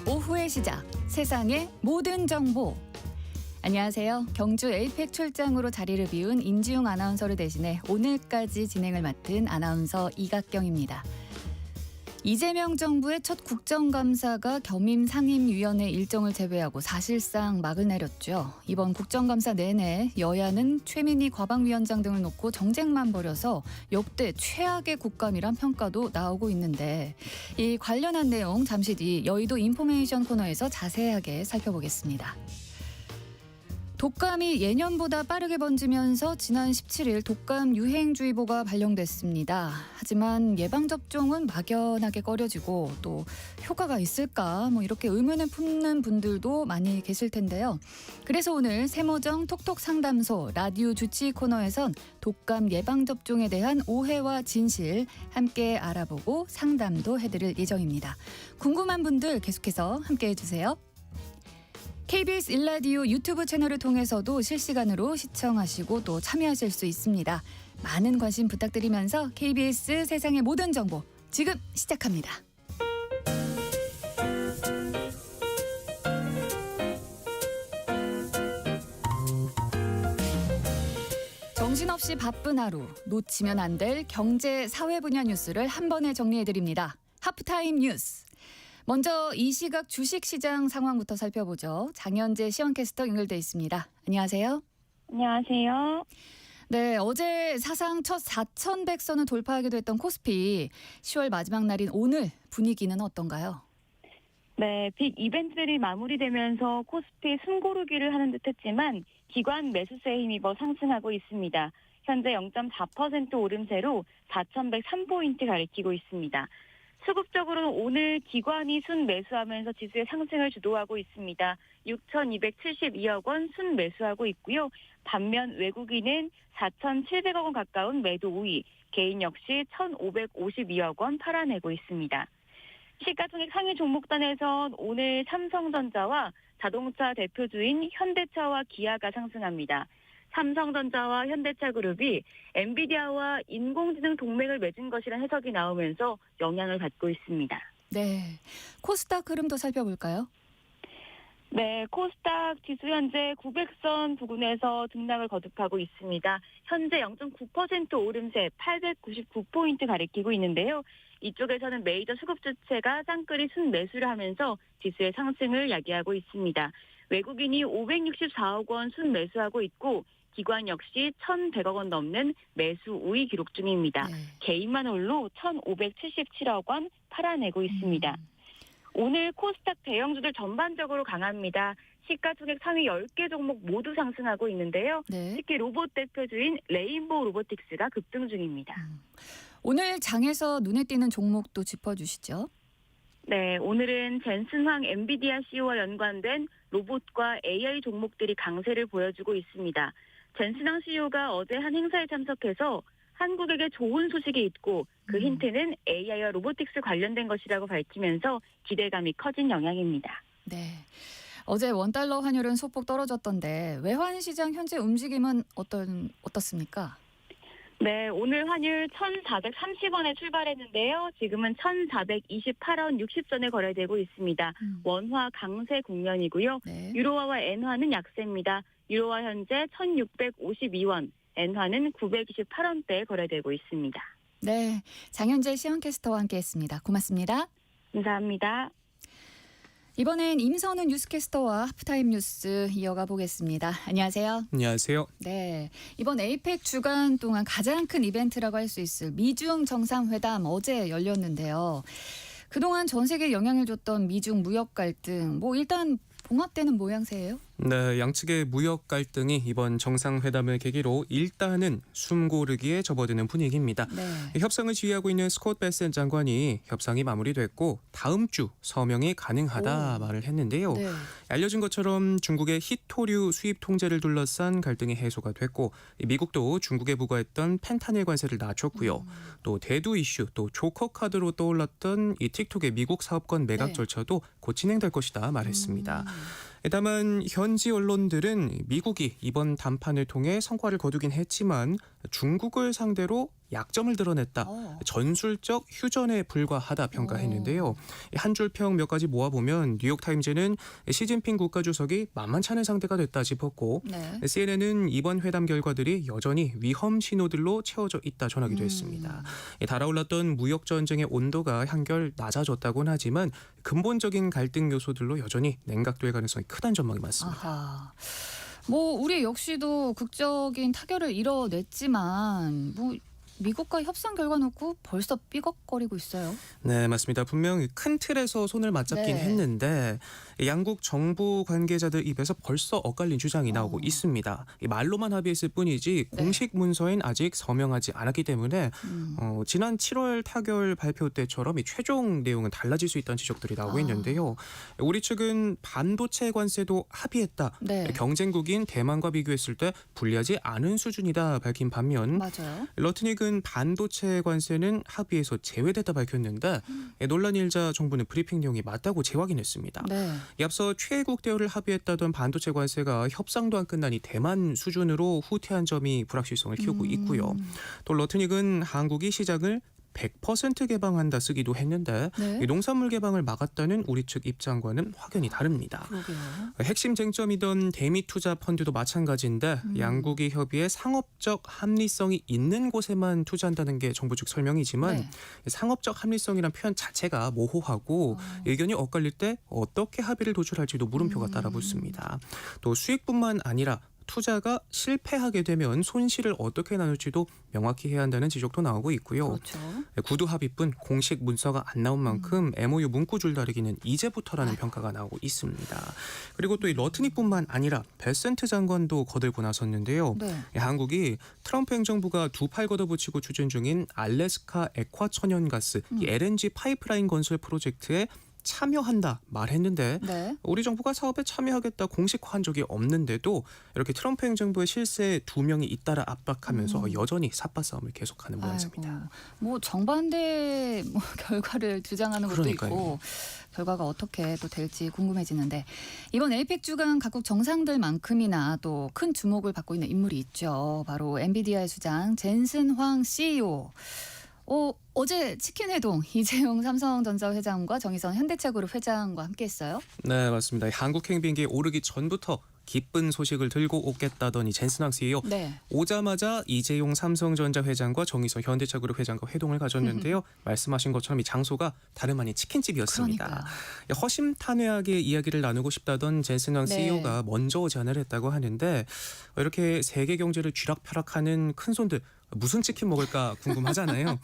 오후의 시작, 세상의 모든 정보. 안녕하세요. 경주 에이펙 출장으로 자리를 비운 인지용 아나운서를 대신해 오늘까지 진행을 맡은 아나운서 이각경입니다. 이재명 정부의 첫 국정감사가 겸임 상임위원회 일정을 제외하고 사실상 막을 내렸죠. 이번 국정감사 내내 여야는 최민희 과방위원장 등을 놓고 정쟁만 벌여서 역대 최악의 국감이란 평가도 나오고 있는데 이 관련한 내용 잠시 뒤 여의도 인포메이션 코너에서 자세하게 살펴보겠습니다. 독감이 예년보다 빠르게 번지면서 지난 17일 독감 유행주의보가 발령됐습니다. 하지만 예방접종은 막연하게 꺼려지고 또 효과가 있을까 이렇게 의문을 품는 분들도 많이 계실 텐데요. 그래서 오늘 세모정 톡톡상담소 라디오 주치 코너에선 독감 예방접종에 대한 오해와 진실 함께 알아보고 상담도 해드릴 예정입니다. 궁금한 분들 계속해서 함께해 주세요. KBS 1라디오 유튜브 채널을 통해서도 실시간으로 시청하시고 또 참여하실 수 있습니다. 많은 관심 부탁드리면서 KBS 세상의 모든 정보 지금 시작합니다. 정신없이 바쁜 하루, 놓치면 안 될 경제, 사회 분야 뉴스를 한 번에 정리해드립니다. 하프타임 뉴스. 먼저 이 시각 주식시장 상황부터 살펴보죠. 장현재 시황캐스터 연결돼 있습니다. 안녕하세요. 안녕하세요. 네, 어제 사상 첫 4,100선을 돌파하기도 했던 코스피 10월 마지막 날인 오늘 분위기는 어떤가요? 네, 빅 이벤트들이 마무리되면서 코스피 숨고르기를 하는 듯했지만 기관 매수세에 힘입어 상승하고 있습니다. 현재 0.4% 오름세로 4,103포인트 가리키고 있습니다. 수급적으로는 오늘 기관이 순매수하면서 지수의 상승을 주도하고 있습니다. 6,272억 원 순매수하고 있고요. 반면 외국인은 4,700억 원 가까운 매도 우위, 개인 역시 1,552억 원 팔아내고 있습니다. 시가총액 상위 종목단에선 오늘 삼성전자와 자동차 대표주인 현대차와 기아가 상승합니다. 삼성전자와 현대차그룹이 엔비디아와 인공지능 동맹을 맺은 것이라는 해석이 나오면서 영향을 받고 있습니다. 네, 코스닥 흐름도 살펴볼까요? 네, 코스닥 지수 현재 900선 부근에서 등락을 거듭하고 있습니다. 현재 0.9% 오름세 899포인트 가리키고 있는데요. 이쪽에서는 메이저 수급 주체가 쌍끌이 순매수를 하면서 지수의 상승을 야기하고 있습니다. 외국인이 564억 원 순매수하고 있고 기관 역시 1,100억 원 넘는 매수 우위 기록 중입니다. 네. 개인만 홀로 1,577억 원 팔아내고 있습니다. 오늘 코스닥 대형주들 전반적으로 강합니다. 시가총액 상위 10개 종목 모두 상승하고 있는데요. 네. 특히 로봇 대표주인 레인보우 로보틱스가 급등 중입니다. 오늘 장에서 눈에 띄는 종목도 짚어주시죠. 네, 오늘은 젠슨황 엔비디아 CEO와 연관된 로봇과 AI 종목들이 강세를 보여주고 있습니다. 젠슨황 CEO가 어제 한 행사에 참석해서 한국에게 좋은 소식이 있고 그 힌트는 AI와 로보틱스 관련된 것이라고 밝히면서 기대감이 커진 영향입니다. 네, 어제 원달러 환율은 소폭 떨어졌던데 외환 시장 현재 움직임은 어떻습니까? 네, 오늘 환율 1,430원에 출발했는데요. 지금은 1,428원 60전에 거래되고 있습니다. 원화 강세 국면이고요. 네. 유로화와 엔화는 약세입니다. 유로화 현재 1,652원, 엔화는 928원대에 거래되고 있습니다. 네, 장현재 시황캐스터와 함께했습니다. 고맙습니다. 감사합니다. 이번엔 임선우 뉴스캐스터와 하프타임 뉴스 이어가 보겠습니다. 안녕하세요. 안녕하세요. 네, 이번 에이펙 주간 동안 가장 큰 이벤트라고 할 수 있을 미중 정상회담 어제 열렸는데요. 그동안 전 세계에 영향을 줬던 미중 무역 갈등, 일단 봉합되는 모양새예요? 네, 양측의 무역 갈등이 이번 정상회담을 계기로 일단은 숨고르기에 접어드는 분위기입니다. 네. 협상을 지휘하고 있는 스콧 베센 장관이 협상이 마무리됐고 다음 주 서명이 가능하다 말을 했는데요. 네. 알려진 것처럼 중국의 히토류 수입 통제를 둘러싼 갈등이 해소가 됐고 미국도 중국에 부과했던 펜타닐 관세를 낮췄고요. 또 대두 이슈, 또 조커 카드로 떠올랐던 이 틱톡의 미국 사업권 매각 네. 절차도 곧 진행될 것이다 말했습니다. 다만 현지 언론들은 미국이 이번 담판을 통해 성과를 거두긴 했지만 중국을 상대로 약점을 드러냈다. 전술적 휴전에 불과하다 평가했는데요. 한 줄 평 몇 가지 모아보면 뉴욕타임즈는 시진핑 국가주석이 만만치 않은 상대가 됐다 짚었고 네. CNN은 이번 회담 결과들이 여전히 위험 신호들로 채워져 있다 전하기도 했습니다. 달아올랐던 무역 전쟁의 온도가 한결 낮아졌다고는 하지만 근본적인 갈등 요소들로 여전히 냉각될 가능성이 크다는 전망이 많습니다. 아하. 뭐 우리 역시도 극적인 타결을 이뤄냈지만 뭐 미국과 협상 결과 놓고 벌써 삐걱거리고 있어요. 네, 맞습니다. 분명 큰 틀에서 손을 맞잡긴 네. 했는데 양국 정부 관계자들 입에서 벌써 엇갈린 주장이 나오고 있습니다. 말로만 합의했을 뿐이지 네. 공식 문서엔 아직 서명하지 않았기 때문에 지난 7월 타결 발표 때처럼 이 최종 내용은 달라질 수 있다는 지적들이 나오고 있는데요. 우리 측은 반도체 관세도 합의했다. 네. 경쟁국인 대만과 비교했을 때 불리하지 않은 수준이다 밝힌 반면 맞아요. 러트닉은 반도체 관세는 합의에서 제외됐다 밝혔는데 논란이 일자 정부는 브리핑 내용이 맞다고 재확인했습니다. 네. 앞서 최애국 대우를 합의했다던 반도체 관세가 협상도 안 끝나니 대만 수준으로 후퇴한 점이 불확실성을 키우고 있고요. 또 러트닉은 한국이 시장을 100% 개방한다 쓰기도 했는데 네. 이 농산물 개방을 막았다는 우리 측 입장과는 확연히 다릅니다. 그러게요. 핵심 쟁점이던 대미 투자 펀드도 마찬가지인데 양국이 협의에 상업적 합리성이 있는 곳에만 투자한다는 게 정부 측 설명이지만 네. 상업적 합리성이란 표현 자체가 모호하고 의견이 엇갈릴 때 어떻게 합의를 도출할지도 물음표가 따라붙습니다. 또 수익뿐만 아니라 투자가 실패하게 되면 손실을 어떻게 나눌지도 명확히 해야 한다는 지적도 나오고 있고요. 그렇죠. 구두 합의뿐 공식 문서가 안 나온 만큼 MOU 문구 줄다리기는 이제부터라는 평가가 나오고 있습니다. 그리고 또 이 러트닉뿐만 아니라 베센트 장관도 거들고 나섰는데요. 네. 한국이 트럼프 행정부가 두 팔 걷어붙이고 추진 중인 알래스카 액화 천연가스 이 LNG 파이프라인 건설 프로젝트에 참여한다 말했는데 네. 우리 정부가 사업에 참여하겠다 공식화한 적이 없는데도 이렇게 트럼프 행정부의 실세 2명이 잇따라 압박하면서 여전히 삿바 싸움을 계속하는 모양새입니다. 아이고, 뭐 정반대 뭐 결과를 주장하는 것도 그러니까요. 있고 결과가 어떻게 또 될지 궁금해지는데 이번 에이펙 주간 각국 정상들만큼이나 또 큰 주목을 받고 있는 인물이 있죠. 바로 엔비디아의 수장 젠슨 황 CEO. 어제 치킨 회동 이재용 삼성전자 회장과 정의선 현대차그룹 회장과 함께했어요. 네, 맞습니다. 한국 행비행기에 오르기 전부터 기쁜 소식을 들고 오겠다더니 젠슨 황 CEO 네. 오자마자 이재용 삼성전자 회장과 정의선 현대차그룹 회장과 회동을 가졌는데요. 말씀하신 것처럼 이 장소가 다름 아닌 치킨집이었습니다. 그러니까요. 허심탄회하게 이야기를 나누고 싶다던 젠슨 황 네. CEO가 먼저 제안을 했다고 하는데 이렇게 세계 경제를 쥐락펴락하는 큰 손들 무슨 치킨 먹을까 궁금하잖아요.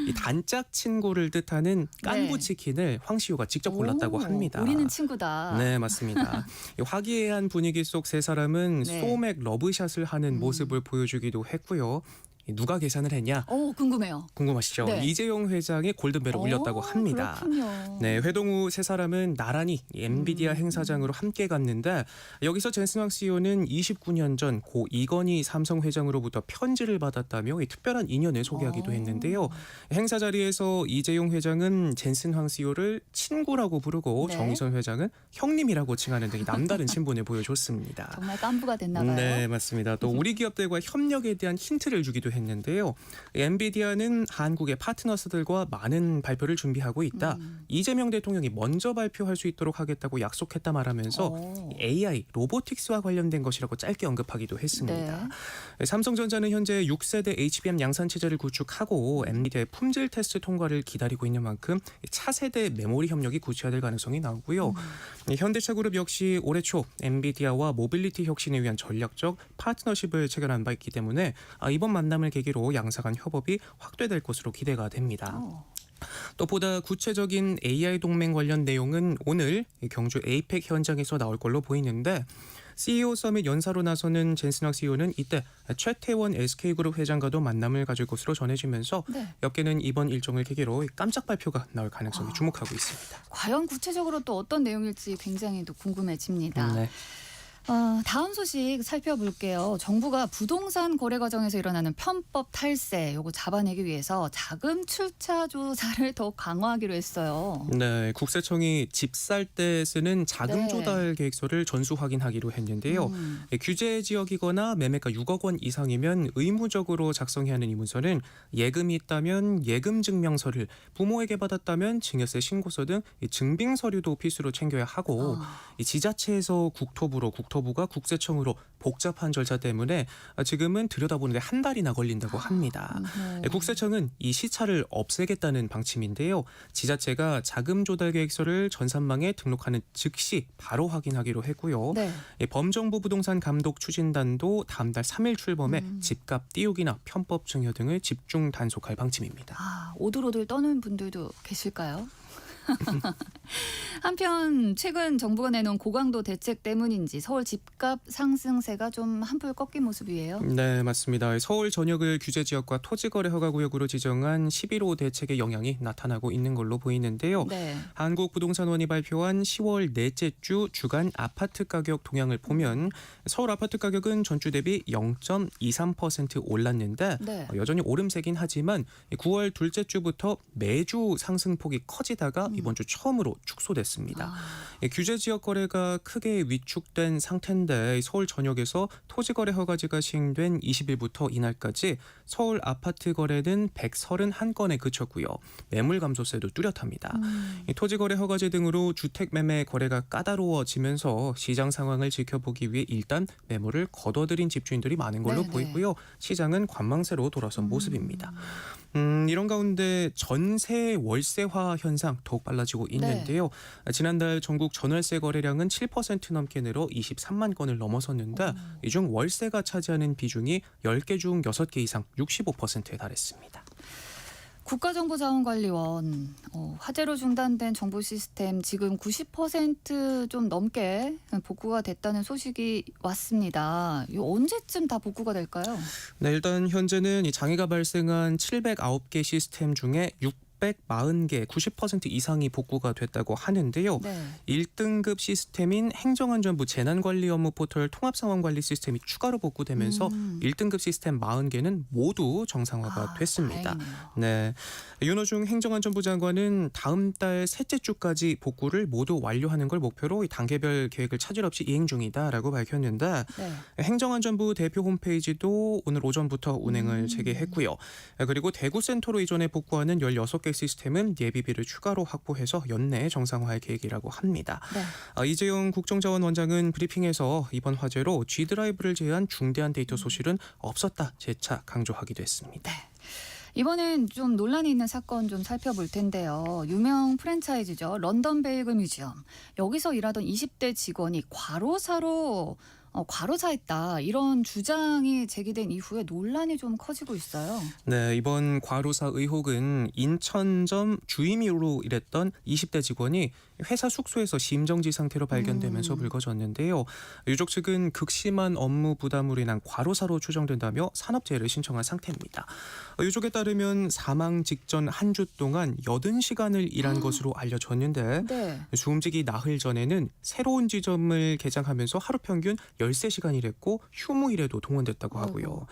이 단짝 친구를 뜻하는 깐부 네. 치킨을 황 CEO가 직접 골랐다고 합니다. 우리는 친구다. 네, 맞습니다. 이 화기애애한 분위기 속 세 사람은 네. 소맥 러브샷을 하는 모습을 보여주기도 했고요. 누가 계산을 했냐 궁금해요. 궁금하시죠? 네. 이재용 회장이 골든벨을 울렸다고 합니다. 그렇군요. 네, 회동 후 세 사람은 나란히 엔비디아 행사장으로 함께 갔는데 여기서 젠슨 황 CEO는 29년 전 고 이건희 삼성 회장으로부터 편지를 받았다며 이 특별한 인연을 소개하기도 했는데요. 행사 자리에서 이재용 회장은 젠슨 황 CEO를 친구라고 부르고 네. 정의선 회장은 형님이라고 칭하는 등의 남다른 신분을 보여줬습니다. 정말 깐부가 됐나 봐요. 네, 맞습니다. 또 우리 기업들과 협력에 대한 힌트를 주기도 했는데요. 엔비디아는 한국의 파트너스들과 많은 발표를 준비하고 있다. 이재명 대통령이 먼저 발표할 수 있도록 하겠다고 약속했다 말하면서 AI, 로보틱스와 관련된 것이라고 짧게 언급하기도 했습니다. 네. 삼성전자는 현재 6세대 HBM 양산 체제를 구축하고 엔비디아의 품질 테스트 통과를 기다리고 있는 만큼 차세대 메모리 협력이 구체화될 가능성이 나오고요. 현대차그룹 역시 올해 초 엔비디아와 모빌리티 혁신을 위한 전략적 파트너십을 체결한 바 있기 때문에 이번 만남을 계기로 양사 간 협업이 확대될 것으로 기대가 됩니다. 또 보다 구체적인 AI 동맹 관련 내용은 오늘 경주 에이펙 현장에서 나올 걸로 보이는데 CEO 서밋 연사로 나서는 젠슨 황 CEO는 이때 최태원 SK그룹 회장과도 만남을 가질 것으로 전해지면서 네. 업계는 이번 일정을 계기로 깜짝 발표가 나올 가능성이 주목하고 있습니다. 과연 구체적으로 또 어떤 내용일지 굉장히 또 궁금해집니다. 네. 다음 소식 살펴볼게요. 정부가 부동산 거래 과정에서 일어나는 편법 탈세 요거 잡아내기 위해서 자금 출처 조사를 더 강화하기로 했어요. 네, 국세청이 집 살 때 쓰는 자금 네. 조달 계획서를 전수 확인하기로 했는데요. 규제 지역이거나 매매가 6억 원 이상이면 의무적으로 작성해야 하는 이 문서는 예금이 있다면 예금 증명서를, 부모에게 받았다면 증여세 신고서 등 이 증빙 서류도 필수로 챙겨야 하고 이 지자체에서 국토부가 국세청으로 복잡한 절차 때문에 지금은 들여다보는데 한 달이나 걸린다고 합니다. 국세청은 이 시차를 없애겠다는 방침인데요. 지자체가 자금 조달 계획서를 전산망에 등록하는 즉시 바로 확인하기로 했고요. 네. 범정부 부동산 감독 추진단도 다음 달 3일 출범해 집값 띄우기나 편법 증여 등을 집중 단속할 방침입니다. 오들오들 떠는 분들도 계실까요? 한편 최근 정부가 내놓은 고강도 대책 때문인지 서울 집값 상승세가 좀 한풀 꺾인 모습이에요. 네, 맞습니다. 서울 전역을 규제 지역과 토지거래 허가구역으로 지정한 11호 대책의 영향이 나타나고 있는 걸로 보이는데요. 네. 한국부동산원이 발표한 10월 넷째 주 주간 아파트 가격 동향을 보면 서울 아파트 가격은 전주 대비 0.23% 올랐는데 네. 여전히 오름세긴 하지만 9월 둘째 주부터 매주 상승폭이 커지다가 이번 주 처음으로 축소됐습니다. 규제 지역 거래가 크게 위축된 상태인데 서울 전역에서 토지거래 허가제가 시행된 20일부터 이날까지 서울 아파트 거래는 131건에 그쳤고요. 매물 감소세도 뚜렷합니다. 토지거래 허가제 등으로 주택 매매 거래가 까다로워지면서 시장 상황을 지켜보기 위해 일단 매물을 거둬들인 집주인들이 많은 걸로 네네. 보이고요. 시장은 관망세로 돌아선 모습입니다. 이런 가운데 전세 월세화 현상 더욱 빨라지고 있는데요. 지난달 전국 전월세 거래량은 7% 넘게 늘어 23만 건을 넘어섰는데 이 중 월세가 차지하는 비중이 10개 중 6개 이상 65%에 달했습니다. 국가정보자원관리원 화재로 중단된 정보 시스템 지금 90% 넘게 복구가 됐다는 소식이 왔습니다. 이거 언제쯤 다 복구가 될까요? 네, 일단 현재는 이 장애가 발생한 709개 시스템 중에 640개, 90% 이상이 복구가 됐다고 하는데요. 네. 1등급 시스템인 행정안전부 재난관리 업무 포털 통합상황관리 시스템이 추가로 복구되면서 1등급 시스템 40개는 모두 정상화가 됐습니다. 다행이네요. 네, 윤호중 행정안전부 장관은 다음 달 셋째 주까지 복구를 모두 완료하는 걸 목표로 이 단계별 계획을 차질 없이 이행 중이다라고 밝혔는데 네. 행정안전부 대표 홈페이지도 오늘 오전부터 운행을 재개했고요. 그리고 대구센터로 이전해 복구하는 16개 시스템은 예비비를 추가로 확보해서 연내 정상화할 계획이라고 합니다. 네. 이재용 국정자원원장은 브리핑에서 이번 화재로 G드라이브를 제외한 중대한 데이터 소실은 없었다 재차 강조하기도 했습니다. 이번엔 좀 논란이 있는 사건 좀 살펴볼 텐데요. 유명 프랜차이즈죠. 런던 베이글 뮤지엄. 여기서 일하던 20대 직원이 과로사했다. 이런 주장이 제기된 이후에 논란이 좀 커지고 있어요. 네, 이번 과로사 의혹은 인천점 주임으로 일했던 20대 직원이 회사 숙소에서 심정지 상태로 발견되면서 불거졌는데요. 유족 측은 극심한 업무 부담으로 인한 과로사로 추정된다며 산업재해를 신청한 상태입니다. 유족에 따르면 사망 직전 한 주 동안 80시간을 일한 것으로 알려졌는데 네. 숨지기 나흘 전에는 새로운 지점을 개장하면서 하루 평균 13시간 일했고 휴무일에도 동원됐다고 하고요.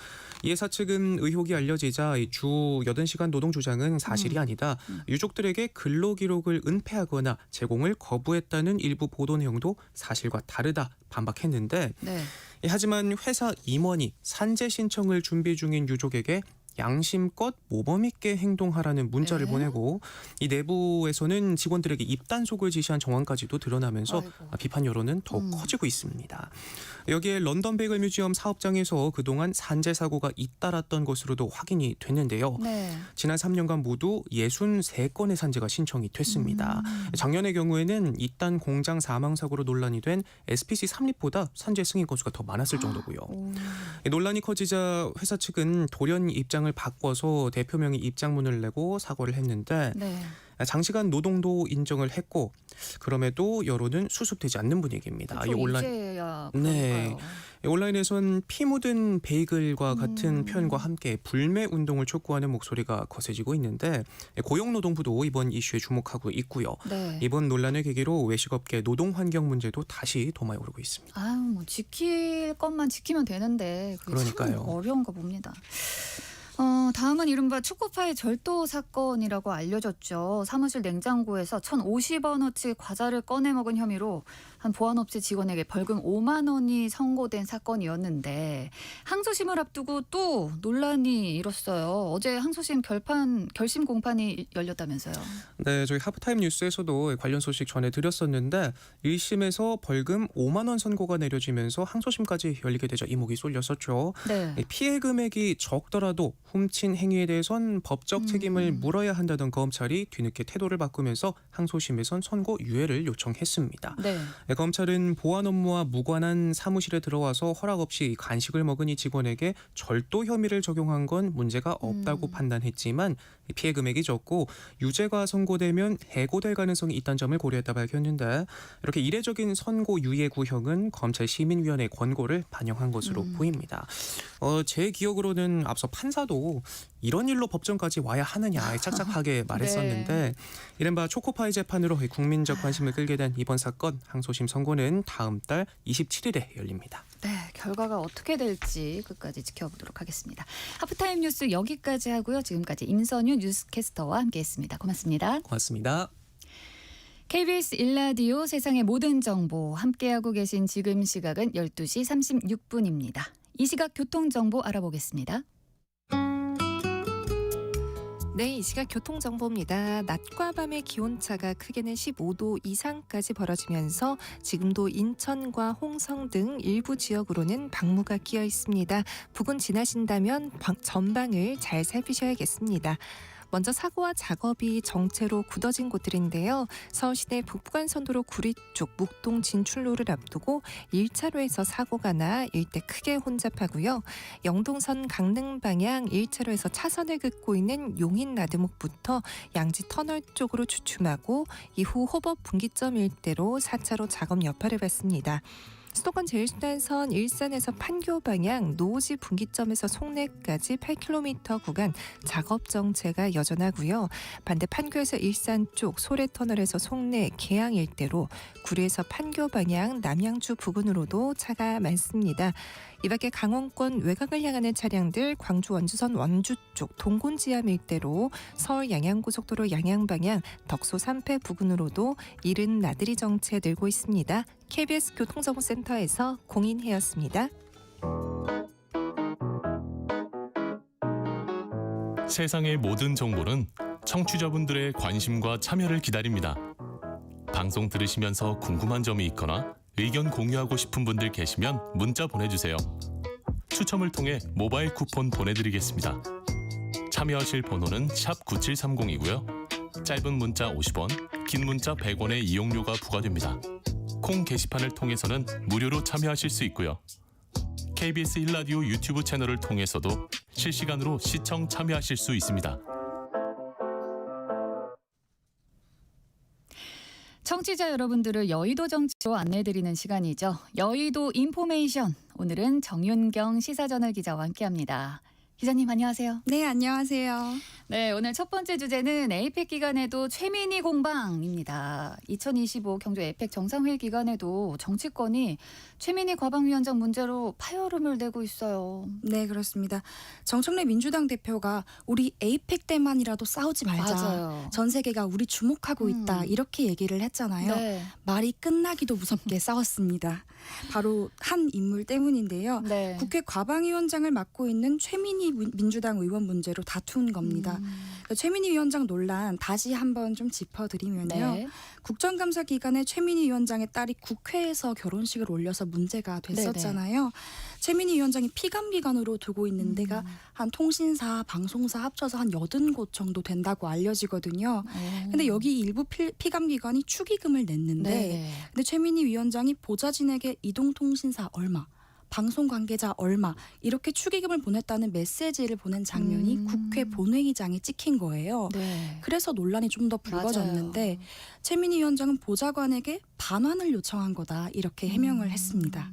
이해사 측은 의혹이 알려지자 주 80시간 노동 주장은 사실이 아니다. 유족들에게 근로기록을 은폐하거나 제공을 거부했다는 일부 보도 내용도 사실과 다르다 반박했는데 네. 하지만 회사 임원이 산재 신청을 준비 중인 유족에게 양심껏 모범 있게 행동하라는 문자를 네. 보내고 이 내부에서는 직원들에게 입단속을 지시한 정황까지도 드러나면서 아이고. 비판 여론은 더욱 커지고 있습니다. 여기에 런던 베이글 뮤지엄 사업장에서 그동안 산재 사고가 잇따랐던 것으로도 확인이 됐는데요. 네. 지난 3년간 모두 63건의 산재가 신청이 됐습니다. 작년의 경우에는 이딴 공장 사망 사고로 논란이 된 SPC 삼립보다 산재 승인 건수가 더 많았을 정도고요. 논란이 커지자 회사 측은 돌연 입장을 문장을 바꿔서 대표명이 입장문을 내고 사과를 했는데 네. 장시간 노동도 인정을 했고 그럼에도 여론은 수습되지 않는 분위기입니다. 그렇죠. 이제야 네. 그러니까요. 온라인에선 피 묻은 베이글과 같은 표현과 함께 불매 운동을 촉구하는 목소리가 거세지고 있는데 고용노동부도 이번 이슈에 주목하고 있고요. 네. 이번 논란을 계기로 외식업계 노동 환경 문제도 다시 도마에 오르고 있습니다. 아유, 뭐 지킬 것만 지키면 되는데 그게 그러니까요. 참 어려운가 봅니다. 다음은 이른바 초코파이 절도 사건이라고 알려졌죠. 사무실 냉장고에서 1,050원어치 과자를 꺼내 먹은 혐의로 한 보안업체 직원에게 벌금 5만 원이 선고된 사건이었는데 항소심을 앞두고 또 논란이 일었어요. 어제 항소심 결심 공판이 열렸다면서요. 네, 저희 하프타임 뉴스에서도 관련 소식 전해드렸었는데 1심에서 벌금 5만 원 선고가 내려지면서 항소심까지 열리게 되자 이목이 쏠렸었죠. 네. 피해 금액이 적더라도 훔친 행위에 대해선 법적 책임을 물어야 한다던 검찰이 뒤늦게 태도를 바꾸면서 항소심에선 선고 유예를 요청했습니다. 네. 검찰은 보안 업무와 무관한 사무실에 들어와서 허락 없이 간식을 먹은 이 직원에게 절도 혐의를 적용한 건 문제가 없다고 판단했지만 피해 금액이 적고 유죄가 선고되면 해고될 가능성이 있다는 점을 고려했다 밝혔는데 이렇게 이례적인 선고 유예 구형은 검찰 시민위원회 권고를 반영한 것으로 보입니다. 제 기억으로는 앞서 판사도 이런 일로 법정까지 와야 하느냐 착착하게 말했었는데 이른바 초코파이 재판으로 국민적 관심을 끌게 된 이번 사건 항소심 선고는 다음 달 27일에 열립니다. 네, 결과가 어떻게 될지 끝까지 지켜보도록 하겠습니다. 하프타임 뉴스 여기까지 하고요. 지금까지 임선유 뉴스캐스터와 함께했습니다. 고맙습니다. 고맙습니다. KBS 1라디오 세상의 모든 정보 함께하고 계신 지금 시각은 12시 36분입니다. 이 시각 교통정보 알아보겠습니다. 네, 이 시각 교통정보입니다. 낮과 밤의 기온차가 크게는 15도 이상까지 벌어지면서 지금도 인천과 홍성 등 일부 지역으로는 방무가 끼어 있습니다. 부근 지나신다면 전방을 잘 살피셔야겠습니다. 먼저 사고와 작업이 정체로 굳어진 곳들인데요. 서울시내 북부간선도로 구리 쪽 묵동 진출로를 앞두고 1차로에서 사고가 나 일대 크게 혼잡하고요. 영동선 강릉 방향 1차로에서 차선을 긋고 있는 용인 나들목부터 양지 터널 쪽으로 주춤하고 이후 호법 분기점 일대로 4차로 작업 여파를 받습니다. 수도권 제일순환선 일산에서 판교 방향 노지 분기점에서 송내까지 8km 구간 작업 정체가 여전하고요. 반대 판교에서 일산 쪽 소래터널에서 송내 계양 일대로 구리에서 판교 방향 남양주 부근으로도 차가 많습니다. 이 밖에 강원권 외곽을 향하는 차량들 광주 원주선 원주 쪽 동곤지암 일대로 서울 양양고속도로 양양 방향 덕소 3패 부근으로도 이른 나들이 정체 늘고 있습니다. KBS 교통정보센터에서 공인혜였습니다. 세상의 모든 정보는 청취자분들의 관심과 참여를 기다립니다. 방송 들으시면서 궁금한 점이 있거나 의견 공유하고 싶은 분들 계시면 문자 보내주세요. 추첨을 통해 모바일 쿠폰 보내드리겠습니다. 참여하실 번호는 샵 9730이고요. 짧은 문자 50원, 긴 문자 100원의 이용료가 부과됩니다. 콩 게시판을 통해서는 무료로 참여하실 수 있고요. KBS 1라디오 유튜브 채널을 통해서도 실시간으로 시청 참여하실 수 있습니다. 청취자 여러분들을 여의도 정치로 안내해드리는 시간이죠. 여의도 인포메이션. 오늘은 정윤경 시사저널 기자와 함께합니다. 기자님 안녕하세요. 네, 안녕하세요. 네, 오늘 첫 번째 주제는 에이펙 기간에도 최민희 공방입니다. 2025 경주 에이펙 정상회의 기간에도 정치권이 최민희 과방위원장 문제로 파열음을 내고 있어요. 네, 그렇습니다. 정청래 민주당 대표가 우리 에이펙 때만이라도 싸우지 말자. 맞아요. 전 세계가 우리 주목하고 있다. 이렇게 얘기를 했잖아요. 네. 말이 끝나기도 무섭게 싸웠습니다. 바로 한 인물 때문인데요. 네. 국회 과방위원장을 맡고 있는 최민희 민주당 의원 문제로 다툰 겁니다. 최민희 위원장 논란 다시 한번 좀 짚어드리면요. 네. 국정감사 기간에 최민희 위원장의 딸이 국회에서 결혼식을 올려서 문제가 됐었잖아요. 최민희 위원장이 피감기관으로 두고 있는 데가 한 통신사, 방송사 합쳐서 한 80곳 정도 된다고 알려지거든요. 근데 여기 일부 피감기관이 축의금을 냈는데 네. 근데 최민희 위원장이 보좌진에게 이동통신사 얼마, 방송 관계자 얼마 이렇게 축의금을 보냈다는 메시지를 보낸 장면이 국회 본회의장에 찍힌 거예요. 네. 그래서 논란이 좀 더 불거졌는데 맞아요. 최민희 위원장은 보좌관에게 반환을 요청한 거다 이렇게 해명을 했습니다.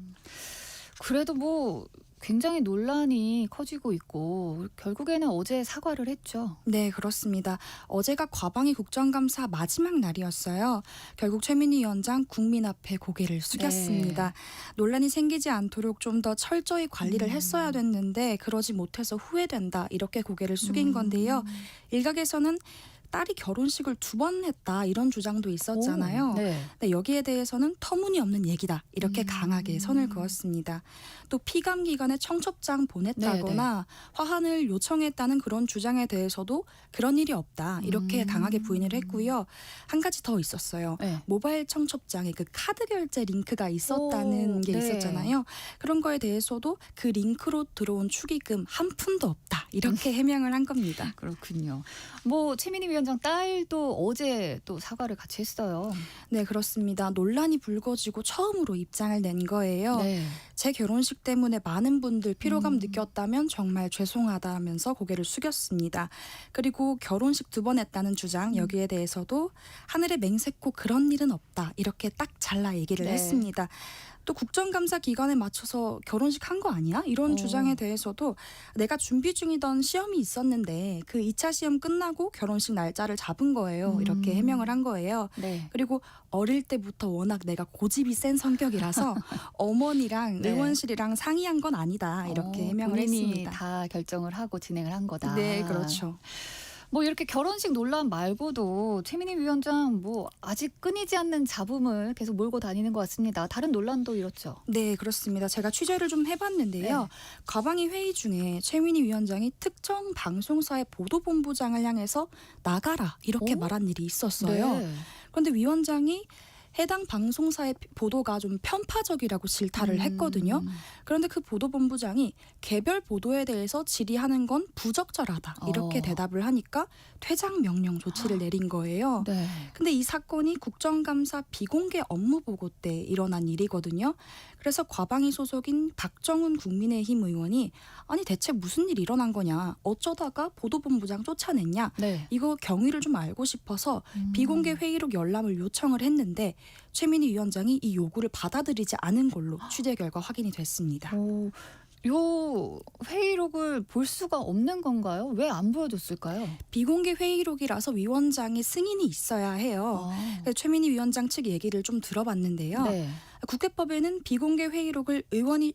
그래도 뭐 굉장히 논란이 커지고 있고 결국에는 어제 사과를 했죠. 네, 그렇습니다. 어제가 과방위 국정감사 마지막 날이었어요. 결국 최민희 위원장 국민 앞에 고개를 숙였습니다. 논란이 생기지 않도록 좀 더 철저히 관리를 했어야 됐는데 그러지 못해서 후회된다 이렇게 고개를 숙인 건데요. 일각에서는 딸이 결혼식을 2번 했다 이런 주장도 있었잖아요. 오, 네. 네, 여기에 대해서는 터무니없는 얘기다 이렇게 강하게 선을 그었습니다. 또 피감 기관에 청첩장 보냈다거나 화환을 요청했다는 그런 주장에 대해서도 그런 일이 없다 이렇게 강하게 부인을 했고요. 한 가지 더 있었어요. 네. 모바일 청첩장에 그 카드 결제 링크가 있었다는 오, 게 네. 있었잖아요. 그런 거에 대해서도 그 링크로 들어온 축의금 한 푼도 없다 이렇게 해명을 한 겁니다. 그렇군요. 뭐 최민희 위원장 딸도 어제 또 사과를 같이 했어요. 네, 그렇습니다. 논란이 불거지고 처음으로 입장을 낸 거예요. 네. 제 결혼식 때문에 많은 분들 피로감 느꼈다면 정말 죄송하다면서 고개를 숙였습니다. 그리고 결혼식 2번 했다는 주장 여기에 대해서도 하늘에 맹세코 그런 일은 없다 이렇게 딱 잘라 얘기를 네. 했습니다. 또 국정감사 기간에 맞춰서 결혼식 한 거 아니야? 이런 주장에 대해서도 내가 준비 중이던 시험이 있었는데 그 2차 시험 끝나고 결혼식 날짜를 잡은 거예요. 이렇게 해명을 한 거예요. 네. 그리고 어릴 때부터 워낙 내가 고집이 센 성격이라서 어머니랑 네. 의원실이랑 상의한 건 아니다 이렇게 해명을 본인이 했습니다. 다 결정을 하고 진행을 한 거다. 네, 그렇죠. 뭐 이렇게 결혼식 논란 말고도 최민희 위원장 뭐 아직 끊이지 않는 잡음을 계속 몰고 다니는 것 같습니다. 다른 논란도 이렇죠. 네, 그렇습니다. 제가 취재를 좀 해봤는데요. 네. 과방위 회의 중에 최민희 위원장이 특정 방송사의 보도본부장을 향해서 나가라 이렇게 오? 말한 일이 있었어요. 네. 그런데 위원장이 해당 방송사의 보도가 좀 편파적이라고 질타를 했거든요. 그런데 그 보도본부장이 개별 보도에 대해서 질의하는 건 부적절하다 이렇게 대답을 하니까 퇴장 명령 조치를 내린 거예요. 네. 근데 이 사건이 국정감사 비공개 업무보고 때 일어난 일이거든요. 그래서 과방위 소속인 박정훈 국민의힘 의원이 아니 대체 무슨 일이 일어난 거냐 어쩌다가 보도본부장 쫓아냈냐 네. 이거 경위를 좀 알고 싶어서 비공개 회의록 열람을 요청을 했는데 최민희 위원장이 이 요구를 받아들이지 않은 걸로 취재 결과 확인이 됐습니다. 오, 요 회의록을 볼 수가 없는 건가요? 왜 안 보여줬을까요? 비공개 회의록이라서 위원장의 승인이 있어야 해요. 그래서 최민희 위원장 측 얘기를 좀 들어봤는데요. 네. 국회법에는 비공개 회의록을 의원이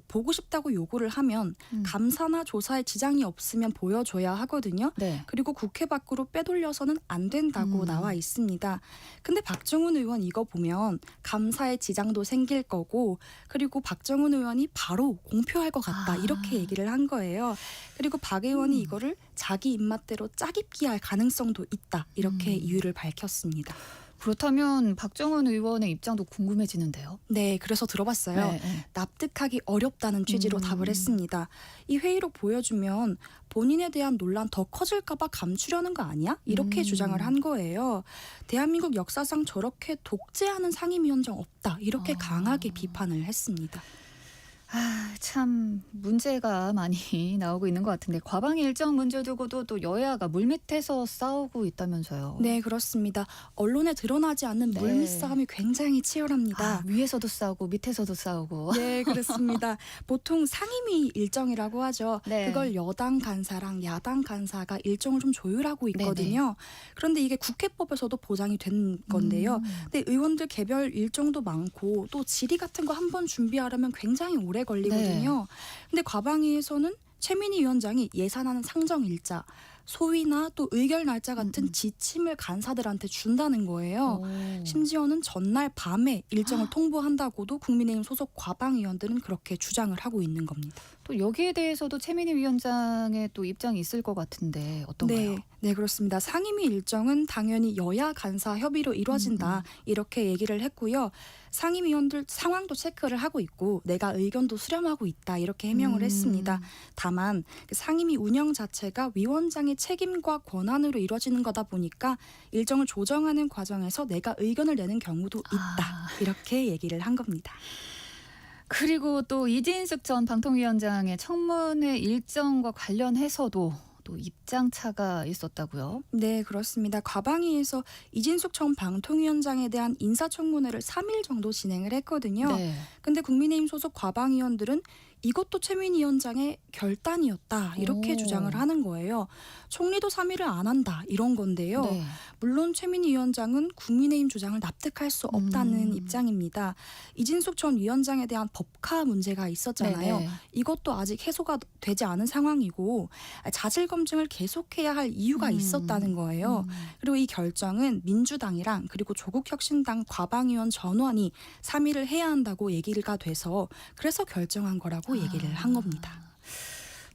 보고 싶다고 요구를 하면 감사나 조사에 지장이 없으면 보여줘야 하거든요. 네. 그리고 국회 밖으로 빼돌려서는 안 된다고 나와 있습니다. 근데 박정훈 의원 이거 보면 감사에 지장도 생길 거고 그리고 박정훈 의원이 바로 공표할 것 같다 이렇게 얘기를 한 거예요. 그리고 박 의원이 이거를 자기 입맛대로 짜깁기 할 가능성도 있다 이렇게 이유를 밝혔습니다. 그렇다면 박정훈 의원의 입장도 궁금해지는데요. 네, 그래서 들어봤어요. 네, 네. 납득하기 어렵다는 취지로 답을 했습니다. 이 회의록 보여주면 본인에 대한 논란 더 커질까 봐 감추려는 거 아니야? 이렇게 주장을 한 거예요. 대한민국 역사상 저렇게 독재하는 상임위원장 없다. 이렇게 강하게 비판을 했습니다. 아, 참 문제가 많이 나오고 있는 것 같은데 과방위 일정 문제 두고도 또 여야가 물밑에서 싸우고 있다면서요. 네, 그렇습니다. 언론에 드러나지 않는 네. 물밑 싸움이 굉장히 치열합니다. 아, 위에서도 싸우고 밑에서도 싸우고. 네, 그렇습니다. 보통 상임위 일정이라고 하죠. 네. 그걸 여당 간사랑 야당 간사가 일정을 좀 조율하고 있거든요. 그런데 이게 국회법에서도 보장이 된 건데요. 근데 의원들 개별 일정도 많고 또 질의 같은 거 한 번 준비하려면 굉장히 오래 걸리거든요. 근데 과방위에서는 최민희 위원장이 예산안 상정 일자, 소위나 또 의결 날짜 같은 지침을 간사들한테 준다는 거예요. 오. 심지어는 전날 밤에 일정을 통보한다고도 국민의힘 소속 과방위원들은 그렇게 주장을 하고 있는 겁니다. 또 여기에 대해서도 최민희 위원장의 또 입장이 있을 것 같은데 어떤가요? 네, 그렇습니다. 상임위 일정은 당연히 여야 간사 협의로 이루어진다 이렇게 얘기를 했고요. 상임위원들 상황도 체크를 하고 있고 내가 의견도 수렴하고 있다 이렇게 해명을 했습니다. 다만 그 상임위 운영 자체가 위원장의 책임과 권한으로 이루어지는 거다 보니까 일정을 조정하는 과정에서 내가 의견을 내는 경우도 있다 이렇게 얘기를 한 겁니다. 그리고 또 이진숙 전 방통위원장의 청문회 일정과 관련해서도 또 입장차가 있었다고요? 네, 그렇습니다. 과방위에서 이진숙 전 방통위원장에 대한 인사청문회를 3일 정도 진행을 했거든요. 네. 근데 국민의힘 소속 과방위원들은 이것도 최민희 위원장의 결단이었다 이렇게 오. 주장을 하는 거예요. 총리도 3일을 안 한다 이런 건데요. 네. 물론 최민희 위원장은 국민의힘 주장을 납득할 수 없다는 입장입니다. 이진숙 전 위원장에 대한 법카 문제가 있었잖아요. 네네. 이것도 아직 해소가 되지 않은 상황이고 자질 검증을 계속해야 할 이유가 있었다는 거예요. 그리고 이 결정은 민주당이랑 그리고 조국혁신당 과방위원 전원이 3일을 해야 한다고 얘기가 돼서 그래서 결정한 거라고 얘기를 한 겁니다.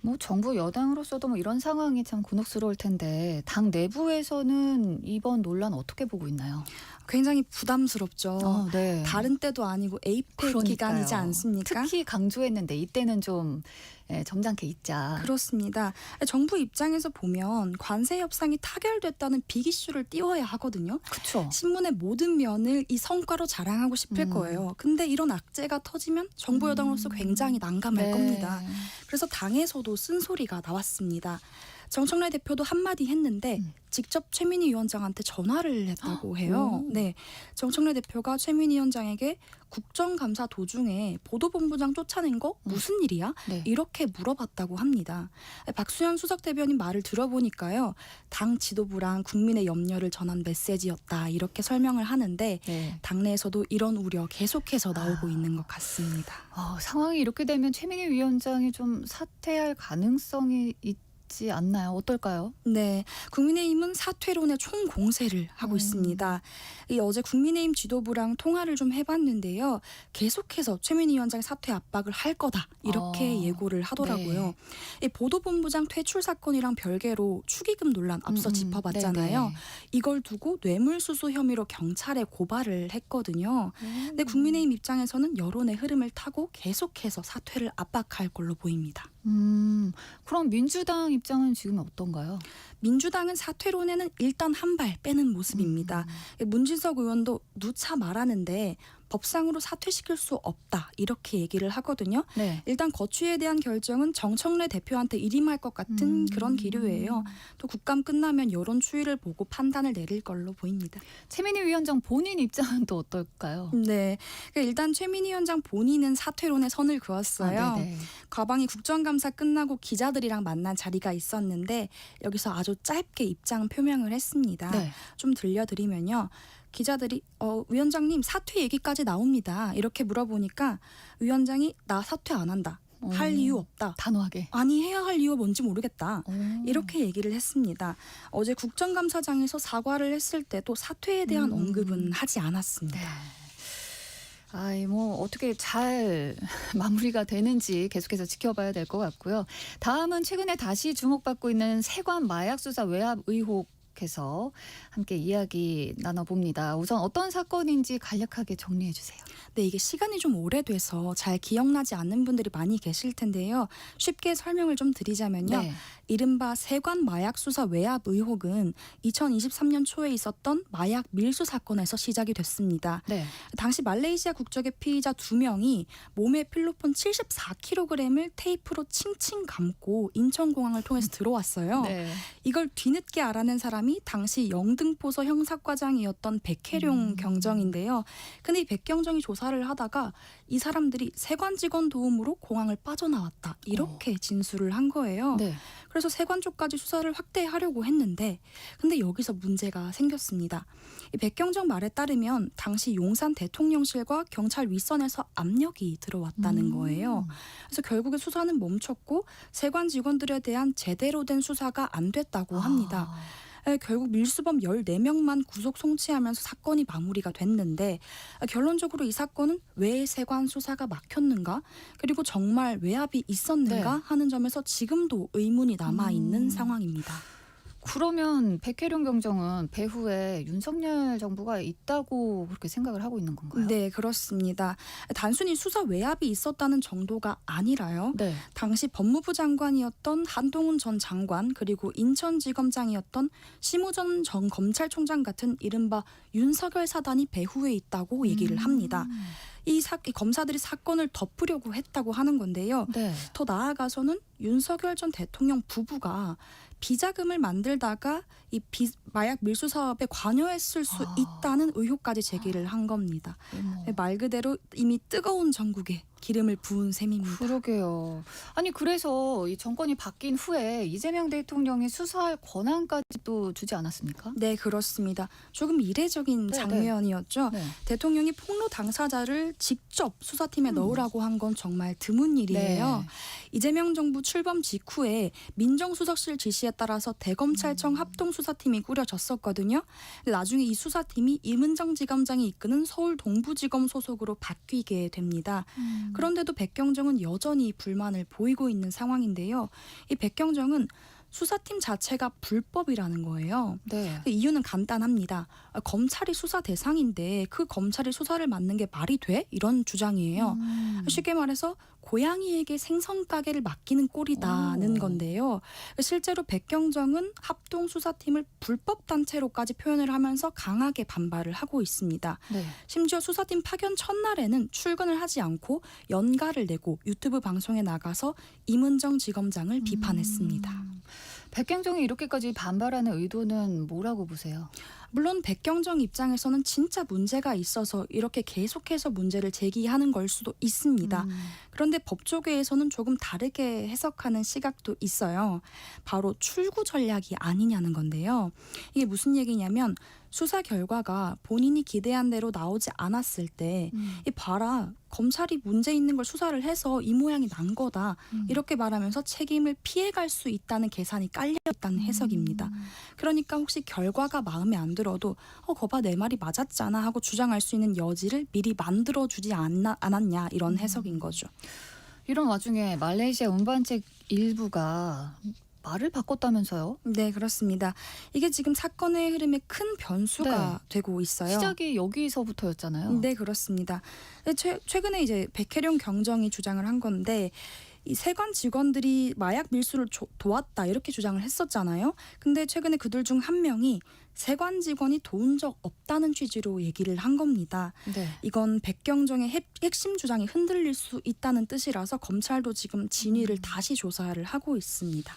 뭐 정부 여당으로서도 뭐 이런 상황이 참 곤혹스러울 텐데 당 내부에서는 이번 논란 어떻게 보고 있나요? 굉장히 부담스럽죠. 네. 다른 때도 아니고 에이펙 그러니까요. 기간이지 않습니까? 특히 강조했는데 이때는 좀 점잖게 있자. 그렇습니다. 정부 입장에서 보면 관세 협상이 타결됐다는 빅 이슈를 띄워야 하거든요. 그렇죠. 신문의 모든 면을 이 성과로 자랑하고 싶을 거예요. 근데 이런 악재가 터지면 정부 여당으로서 굉장히 난감할 겁니다. 그래서 당에서도 쓴소리가 나왔습니다. 정청래 대표도 한마디 했는데 직접 최민희 위원장한테 전화를 했다고 해요. 오. 네, 정청래 대표가 최민희 위원장에게 국정감사 도중에 보도본부장 쫓아낸 거 무슨 일이야? 네. 이렇게 물어봤다고 합니다. 박수현 수석 대변인 말을 들어보니까요. 당 지도부랑 국민의 염려를 전한 메시지였다 이렇게 설명을 하는데 네. 당내에서도 이런 우려 계속해서 나오고 있는 것 같습니다. 상황이 이렇게 되면 최민희 위원장이 좀 사퇴할 가능성이 있지 않나요? 어떨까요? 네, 국민의힘은 사퇴론의 총공세를 하고 있습니다. 이 어제 국민의힘 지도부랑 통화를 좀 해봤는데요. 계속해서 최민희 위원장 사퇴 압박을 할 거다 이렇게 예고를 하더라고요. 이 보도본부장 퇴출 사건이랑 별개로 축의금 논란 앞서 짚어봤잖아요. 네네. 이걸 두고 뇌물수수 혐의로 경찰에 고발을 했거든요. 근데 국민의힘 입장에서는 여론의 흐름을 타고 계속해서 사퇴를 압박할 걸로 보입니다. 그럼 민주당 입장은 지금 어떤가요? 민주당은 사퇴론에는 일단 한 발 빼는 모습입니다. 문진석 의원도 누차 말하는데 법상으로 사퇴시킬 수 없다 이렇게 얘기를 하거든요. 네. 일단 거취에 대한 결정은 정청래 대표한테 일임할 것 같은 그런 기류예요. 또 국감 끝나면 여론 추이를 보고 판단을 내릴 걸로 보입니다. 최민희 위원장 본인 입장은 또 어떨까요? 네, 일단 최민희 위원장 본인은 사퇴론에 선을 그었어요. 네네. 과방위 국정감사 끝나고 기자들이랑 만난 자리가 있었는데 여기서 아주 짧게 입장 표명을 했습니다. 네. 좀 들려드리면요. 기자들이 위원장님 사퇴 얘기까지 나옵니다. 이렇게 물어보니까 위원장이 나 사퇴 안 한다. 할 이유 없다. 단호하게. 아니 해야 할 이유가 뭔지 모르겠다. 오. 이렇게 얘기를 했습니다. 어제 국정감사장에서 사과를 했을 때도 사퇴에 대한 언급은 하지 않았습니다. 뭐 어떻게 잘 마무리가 되는지 계속해서 지켜봐야 될 것 같고요. 다음은 최근에 다시 주목받고 있는 세관 마약 수사 외압 의혹에서 함께 이야기 나눠봅니다. 우선 어떤 사건인지 간략하게 정리해 주세요. 네, 이게 시간이 좀 오래돼서 잘 기억나지 않는 분들이 많이 계실 텐데요. 쉽게 설명을 좀 드리자면요. 네. 이른바 세관 마약 수사 외압 의혹은 2023년 초에 있었던 마약 밀수 사건에서 시작이 됐습니다. 네. 당시 말레이시아 국적의 피의자 2명이 몸에 필로폰 74kg을 테이프로 칭칭 감고 인천공항을 통해서 들어왔어요. 네. 이걸 뒤늦게 알아낸 사람이 당시 영등포서 형사과장이었던 백혜룡 경정인데요. 근데 이 백경정이 조사를 하다가 이 사람들이 세관 직원 도움으로 공항을 빠져나왔다. 이렇게 진술을 한 거예요. 네. 그래서 세관 쪽까지 수사를 확대하려고 했는데 근데 여기서 문제가 생겼습니다. 이 백경정 말에 따르면 당시 용산 대통령실과 경찰 윗선에서 압력이 들어왔다는 거예요. 그래서 결국에 수사는 멈췄고 세관 직원들에 대한 제대로 된 수사가 안 됐다고 합니다. 결국 밀수범 14명만 구속 송치하면서 사건이 마무리가 됐는데 결론적으로 이 사건은 왜 세관 수사가 막혔는가 그리고 정말 외압이 있었는가 네. 하는 점에서 지금도 의문이 남아있는 상황입니다. 그러면 백혜룡 경정은 배후에 윤석열 정부가 있다고 그렇게 생각을 하고 있는 건가요? 네, 그렇습니다. 단순히 수사 외압이 있었다는 정도가 아니라요. 네. 당시 법무부 장관이었던 한동훈 전 장관 그리고 인천지검장이었던 심우전 전 검찰총장 같은 이른바 윤석열 사단이 배후에 있다고 얘기를 합니다. 이 검사들이 사건을 덮으려고 했다고 하는 건데요. 네. 더 나아가서는 윤석열 전 대통령 부부가 비자금을 만들다가 이 마약 밀수 사업에 관여했을 수 있다는 의혹까지 제기를 한 겁니다. 어머. 말 그대로 이미 뜨거운 전국에 기름을 부은 셈입니다. 그러게요. 아니 그래서 이 정권이 바뀐 후에 이재명 대통령이 수사할 권한까지도 주지 않았습니까? 네, 그렇습니다. 조금 이례적인 네, 장면이었죠. 네. 대통령이 폭로 당사자를 직접 수사팀에 넣으라고 한 건 정말 드문 일이에요. 네. 이재명 정부 출범 직후에 민정수석실 지시에 따라서 대검찰청 합동수사팀이 꾸려졌었거든요. 근데 나중에 이 수사팀이 임은정 지검장이 이끄는 서울 동부지검 소속으로 바뀌게 됩니다. 그런데도 백경정은 여전히 불만을 보이고 있는 상황인데요. 이 백경정은 수사팀 자체가 불법이라는 거예요. 네. 그 이유는 간단합니다. 검찰이 수사 대상인데 그 검찰이 수사를 맡는 게 말이 돼? 이런 주장이에요. 쉽게 말해서 고양이에게 생선 가게를 맡기는 꼴이다는 오. 건데요. 실제로 백경정은 합동수사팀을 불법 단체로까지 표현을 하면서 강하게 반발을 하고 있습니다. 네. 심지어 수사팀 파견 첫날에는 출근을 하지 않고 연가를 내고 유튜브 방송에 나가서 임은정 지검장을 비판했습니다. 백경정이 이렇게까지 반발하는 의도는 뭐라고 보세요? 물론 백경정 입장에서는 진짜 문제가 있어서 이렇게 계속해서 문제를 제기하는 걸 수도 있습니다. 그런데 법조계에서는 조금 다르게 해석하는 시각도 있어요. 바로 출구 전략이 아니냐는 건데요. 이게 무슨 얘기냐면 수사 결과가 본인이 기대한 대로 나오지 않았을 때 이 봐라, 검찰이 문제 있는 걸 수사를 해서 이 모양이 난 거다. 이렇게 말하면서 책임을 피해갈 수 있다는 계산이 깔려있다는 해석입니다. 그러니까 혹시 결과가 마음에 안 들어도 거봐 내 말이 맞았잖아 하고 주장할 수 있는 여지를 미리 만들어주지 않았냐 이런 해석인 거죠. 이런 와중에 말레이시아 운반책 일부가 말을 바꿨다면서요? 네, 그렇습니다. 이게 지금 사건의 흐름에 큰 변수가 되고 있어요. 시작이 여기서부터였잖아요. 네, 그렇습니다. 최근에 이제 백혜룡 경정이 주장을 한 건데 이 세관 직원들이 마약 밀수를 도왔다 이렇게 주장을 했었잖아요. 근데 최근에 그들 중 한 명이 세관 직원이 도운 적 없다는 취지로 얘기를 한 겁니다. 네. 이건 백경정의 핵심 주장이 흔들릴 수 있다는 뜻이라서 검찰도 지금 진위를 다시 조사를 하고 있습니다.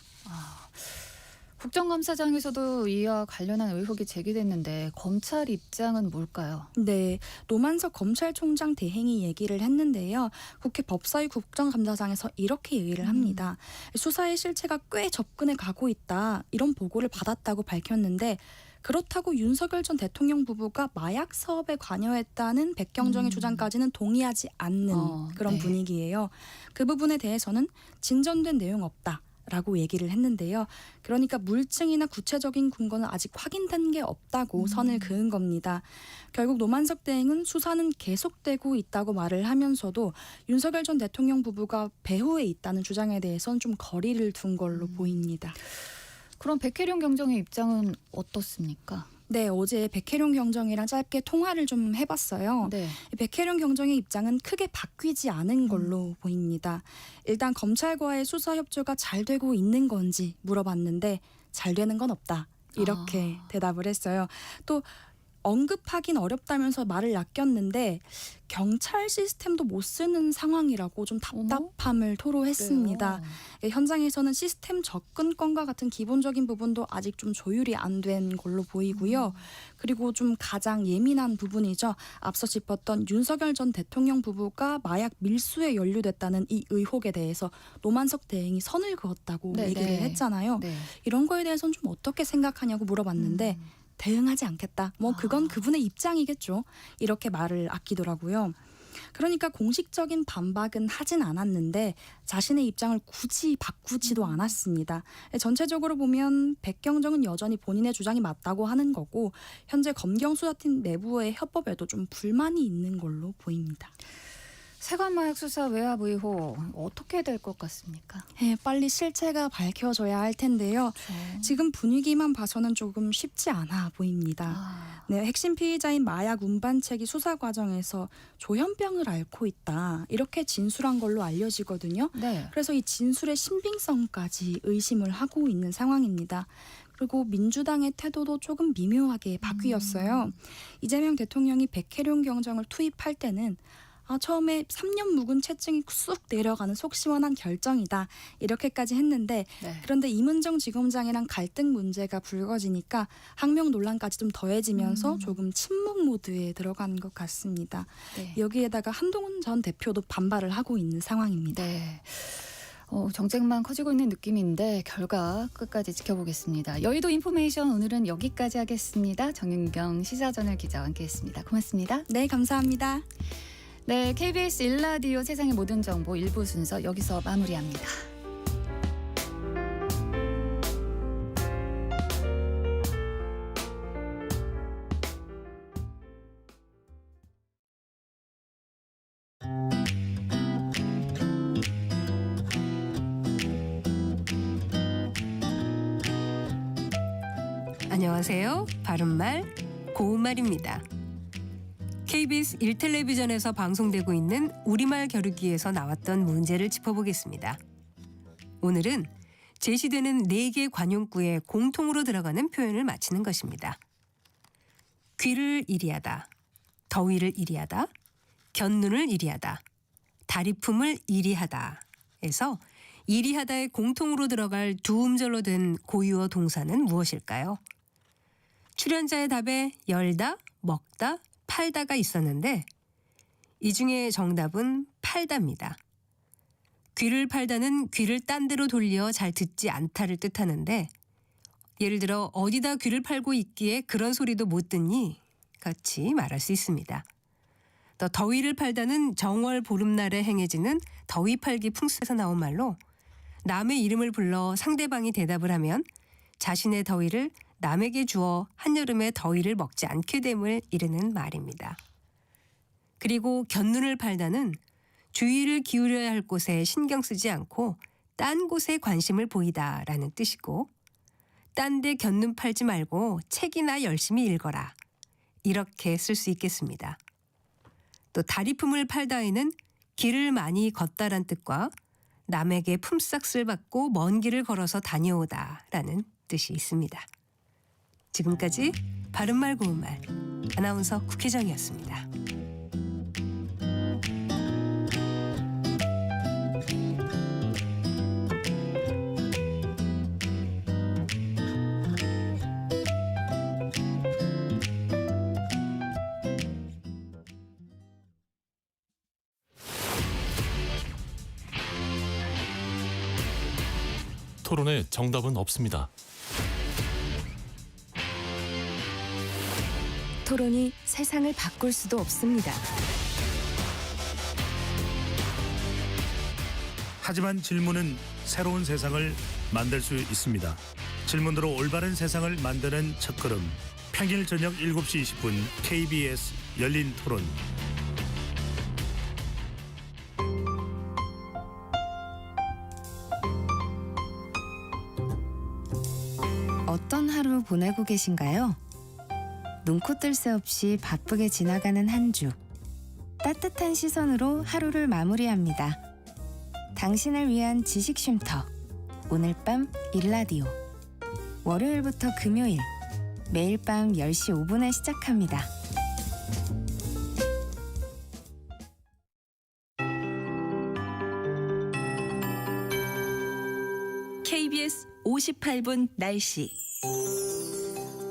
국정감사장에서도 이와 관련한 의혹이 제기됐는데 검찰 입장은 뭘까요? 네, 노만석 검찰총장 대행이 얘기를 했는데요. 국회 법사위 국정감사장에서 이렇게 얘기를 합니다. 수사의 실체가 꽤 접근해 가고 있다. 이런 보고를 받았다고 밝혔는데 그렇다고 윤석열 전 대통령 부부가 마약 사업에 관여했다는 백경정의 주장까지는 동의하지 않는 그런 네. 분위기예요. 그 부분에 대해서는 진전된 내용 없다. 라고 얘기를 했는데요. 그러니까 물증이나 구체적인 근거는 아직 확인된 게 없다고 선을 그은 겁니다. 결국 노만석 대행은 수사는 계속되고 있다고 말을 하면서도 윤석열 전 대통령 부부가 배후에 있다는 주장에 대해서는 좀 거리를 둔 걸로 보입니다. 그럼 백혜룡 경정의 입장은 어떻습니까? 네, 어제 백혜룡 경정이랑 짧게 통화를 좀 해봤어요. 네. 백혜룡 경정의 입장은 크게 바뀌지 않은 걸로 보입니다. 일단 검찰과의 수사 협조가 잘 되고 있는 건지 물어봤는데 잘 되는 건 없다. 이렇게 대답을 했어요. 또 언급하긴 어렵다면서 말을 아꼈는데 경찰 시스템도 못 쓰는 상황이라고 좀 답답함을 토로했습니다. 현장에서는 시스템 접근권과 같은 기본적인 부분도 아직 좀 조율이 안 된 걸로 보이고요. 그리고 좀 가장 예민한 부분이죠. 앞서 짚었던 윤석열 전 대통령 부부가 마약 밀수에 연루됐다는 이 의혹에 대해서 노만석 대행이 선을 그었다고 얘기를 했잖아요. 네. 이런 거에 대해서는 좀 어떻게 생각하냐고 물어봤는데 대응하지 않겠다. 그건 그분의 입장이겠죠. 이렇게 말을 아끼더라고요. 그러니까 공식적인 반박은 하진 않았는데 자신의 입장을 굳이 바꾸지도 않았습니다. 전체적으로 보면 백경정은 여전히 본인의 주장이 맞다고 하는 거고 현재 검경수사팀 내부의 협업에도 좀 불만이 있는 걸로 보입니다. 세관마약 수사 외압 의혹 어떻게 될 것 같습니까? 네, 빨리 실체가 밝혀져야 할 텐데요. 지금 분위기만 봐서는 조금 쉽지 않아 보입니다. 아, 네, 핵심 피의자인 마약 운반책이 수사 과정에서 조현병을 앓고 있다. 이렇게 진술한 걸로 알려지거든요. 네. 그래서 이 진술의 신빙성까지 의심을 하고 있는 상황입니다. 그리고 민주당의 태도도 조금 미묘하게 바뀌었어요. 이재명 대통령이 백혜룡 경정을 투입할 때는 처음에 3년 묵은 채증이 쑥 내려가는 속 시원한 결정이다. 이렇게까지 했는데 네. 그런데 이문정 지검장이랑 갈등 문제가 불거지니까 항명 논란까지 좀 더해지면서 조금 침묵 모드에 들어간 것 같습니다. 네. 여기에다가 한동훈 전 대표도 반발을 하고 있는 상황입니다. 네. 정쟁만 커지고 있는 느낌인데 결과 끝까지 지켜보겠습니다. 여의도 인포메이션 오늘은 여기까지 하겠습니다. 정윤경 시사저널 기자와 함께했습니다. 고맙습니다. 네, 감사합니다. 네, KBS 1라디오 세상의 모든 정보 1부 순서 여기서 마무리합니다. 안녕하세요. 바른말 고운말입니다. KBS 1텔레비전에서 방송되고 있는 우리말 겨루기에서 나왔던 문제를 짚어보겠습니다. 오늘은 제시되는 4개 관용구에 공통으로 들어가는 표현을 맞히는 것입니다. 귀를 이리하다, 더위를 이리하다, 곁눈을 이리하다, 다리품을 이리하다 에서 이리하다에 공통으로 들어갈 두 음절로 된 고유어 동사는 무엇일까요? 출연자의 답에 열다, 먹다, 팔다가 있었는데 이 중에 정답은 팔다입니다. 귀를 팔다는 귀를 딴 데로 돌려 잘 듣지 않다를 뜻하는데 예를 들어 어디다 귀를 팔고 있기에 그런 소리도 못 듣니? 같이 말할 수 있습니다. 또 더위를 팔다는 정월 보름날에 행해지는 더위 팔기 풍습에서 나온 말로 남의 이름을 불러 상대방이 대답을 하면 자신의 더위를 남에게 주어 한여름에 더위를 먹지 않게 됨을 이르는 말입니다. 그리고 곁눈을 팔다는 주의를 기울여야 할 곳에 신경 쓰지 않고 딴 곳에 관심을 보이다라는 뜻이고 딴 데 곁눈 팔지 말고 책이나 열심히 읽어라 이렇게 쓸 수 있겠습니다. 또 다리품을 팔다에는 길을 많이 걷다란 뜻과 남에게 품삯을 받고 먼 길을 걸어서 다녀오다라는 뜻이 있습니다. 지금까지 바른말 고운말 아나운서 국혜정이었습니다. 토론에 정답은 없습니다. 토론이 세상을 바꿀 수도 없습니다. 하지만 질문은 새로운 세상을 만들 수 있습니다. 질문으로 올바른 세상을 만드는 첫걸음. 평일 저녁 7시 20분 KBS 열린 토론. 어떤 하루 보내고 계신가요? 눈코 뜰 새 없이 바쁘게 지나가는 한 주. 따뜻한 시선으로 하루를 마무리합니다. 당신을 위한 지식 쉼터. 오늘 밤 일라디오. 월요일부터 금요일. 매일 밤 10시 5분에 시작합니다. KBS 58분 날씨.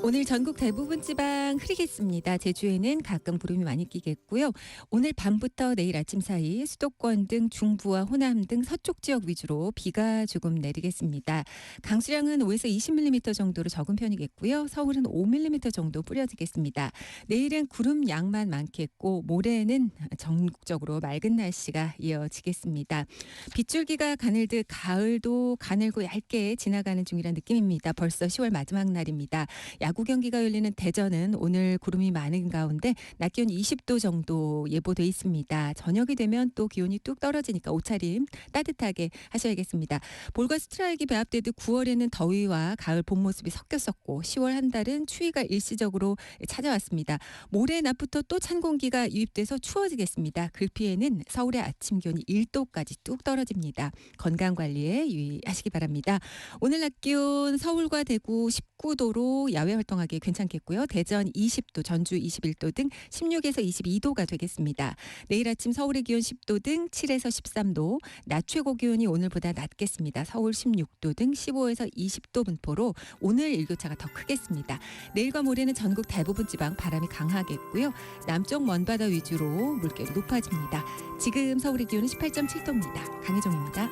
오늘 전국 대부분 지방 흐리겠습니다. 제주에는 가끔 구름이 많이 끼겠고요. 오늘 밤부터 내일 아침 사이 수도권 등 중부와 호남 등 서쪽 지역 위주로 비가 조금 내리겠습니다. 강수량은 5에서 20mm 정도로 적은 편이겠고요. 서울은 5mm 정도 뿌려지겠습니다. 내일은 구름 양만 많겠고 모레는 전국적으로 맑은 날씨가 이어지겠습니다. 빗줄기가 가늘듯 가을도 가늘고 얇게 지나가는 중이라는 느낌입니다. 벌써 10월 마지막 날입니다. 야구 야구 경기가 열리는 대전은 오늘 구름이 많은 가운데 낮 기온 20도 정도 예보돼 있습니다. 저녁이 되면 또 기온이 뚝 떨어지니까 옷차림 따뜻하게 하셔야겠습니다. 볼과 스트라이크 배합되듯 9월에는 더위와 가을 봄 모습이 섞였었고 10월 한 달은 추위가 일시적으로 찾아왔습니다. 모레 낮부터 또 찬 공기가 유입돼서 추워지겠습니다. 글피에는 서울의 아침 기온이 1도까지 뚝 떨어집니다. 건강 관리에 유의하시기 바랍니다. 오늘 낮 기온 서울과 대구 19도로 야외 활동하기 괜찮겠고요. 대전 20도, 전주 21도 등 16에서 22도가 되겠습니다. 내일 아침 서울의 기온 10도 등 7에서 13도, 낮 최고 기온이 오늘보다 낮겠습니다. 서울 16도 등 15에서 20도 분포로 오늘 일교차가 더 크겠습니다. 내일과 모레는 전국 대부분 지방 바람이 강하겠고요. 남쪽 먼바다 위주로 물결이 높아집니다. 지금 서울의 기온은 18.7도입니다. 강혜정입니다.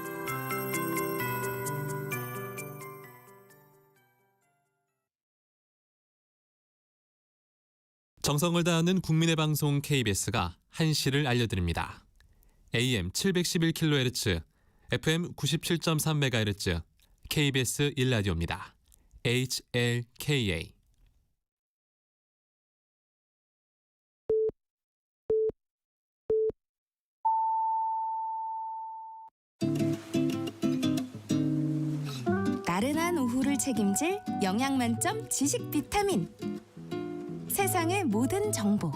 정성을 다하는 국민의 방송 KBS가 한시를 알려드립니다. AM 711kHz, FM 97.3MHz, KBS 1라디오입니다. HLKA. 나른한 오후를 책임질 영양 만점 지식 비타민. 세상의 모든 정보.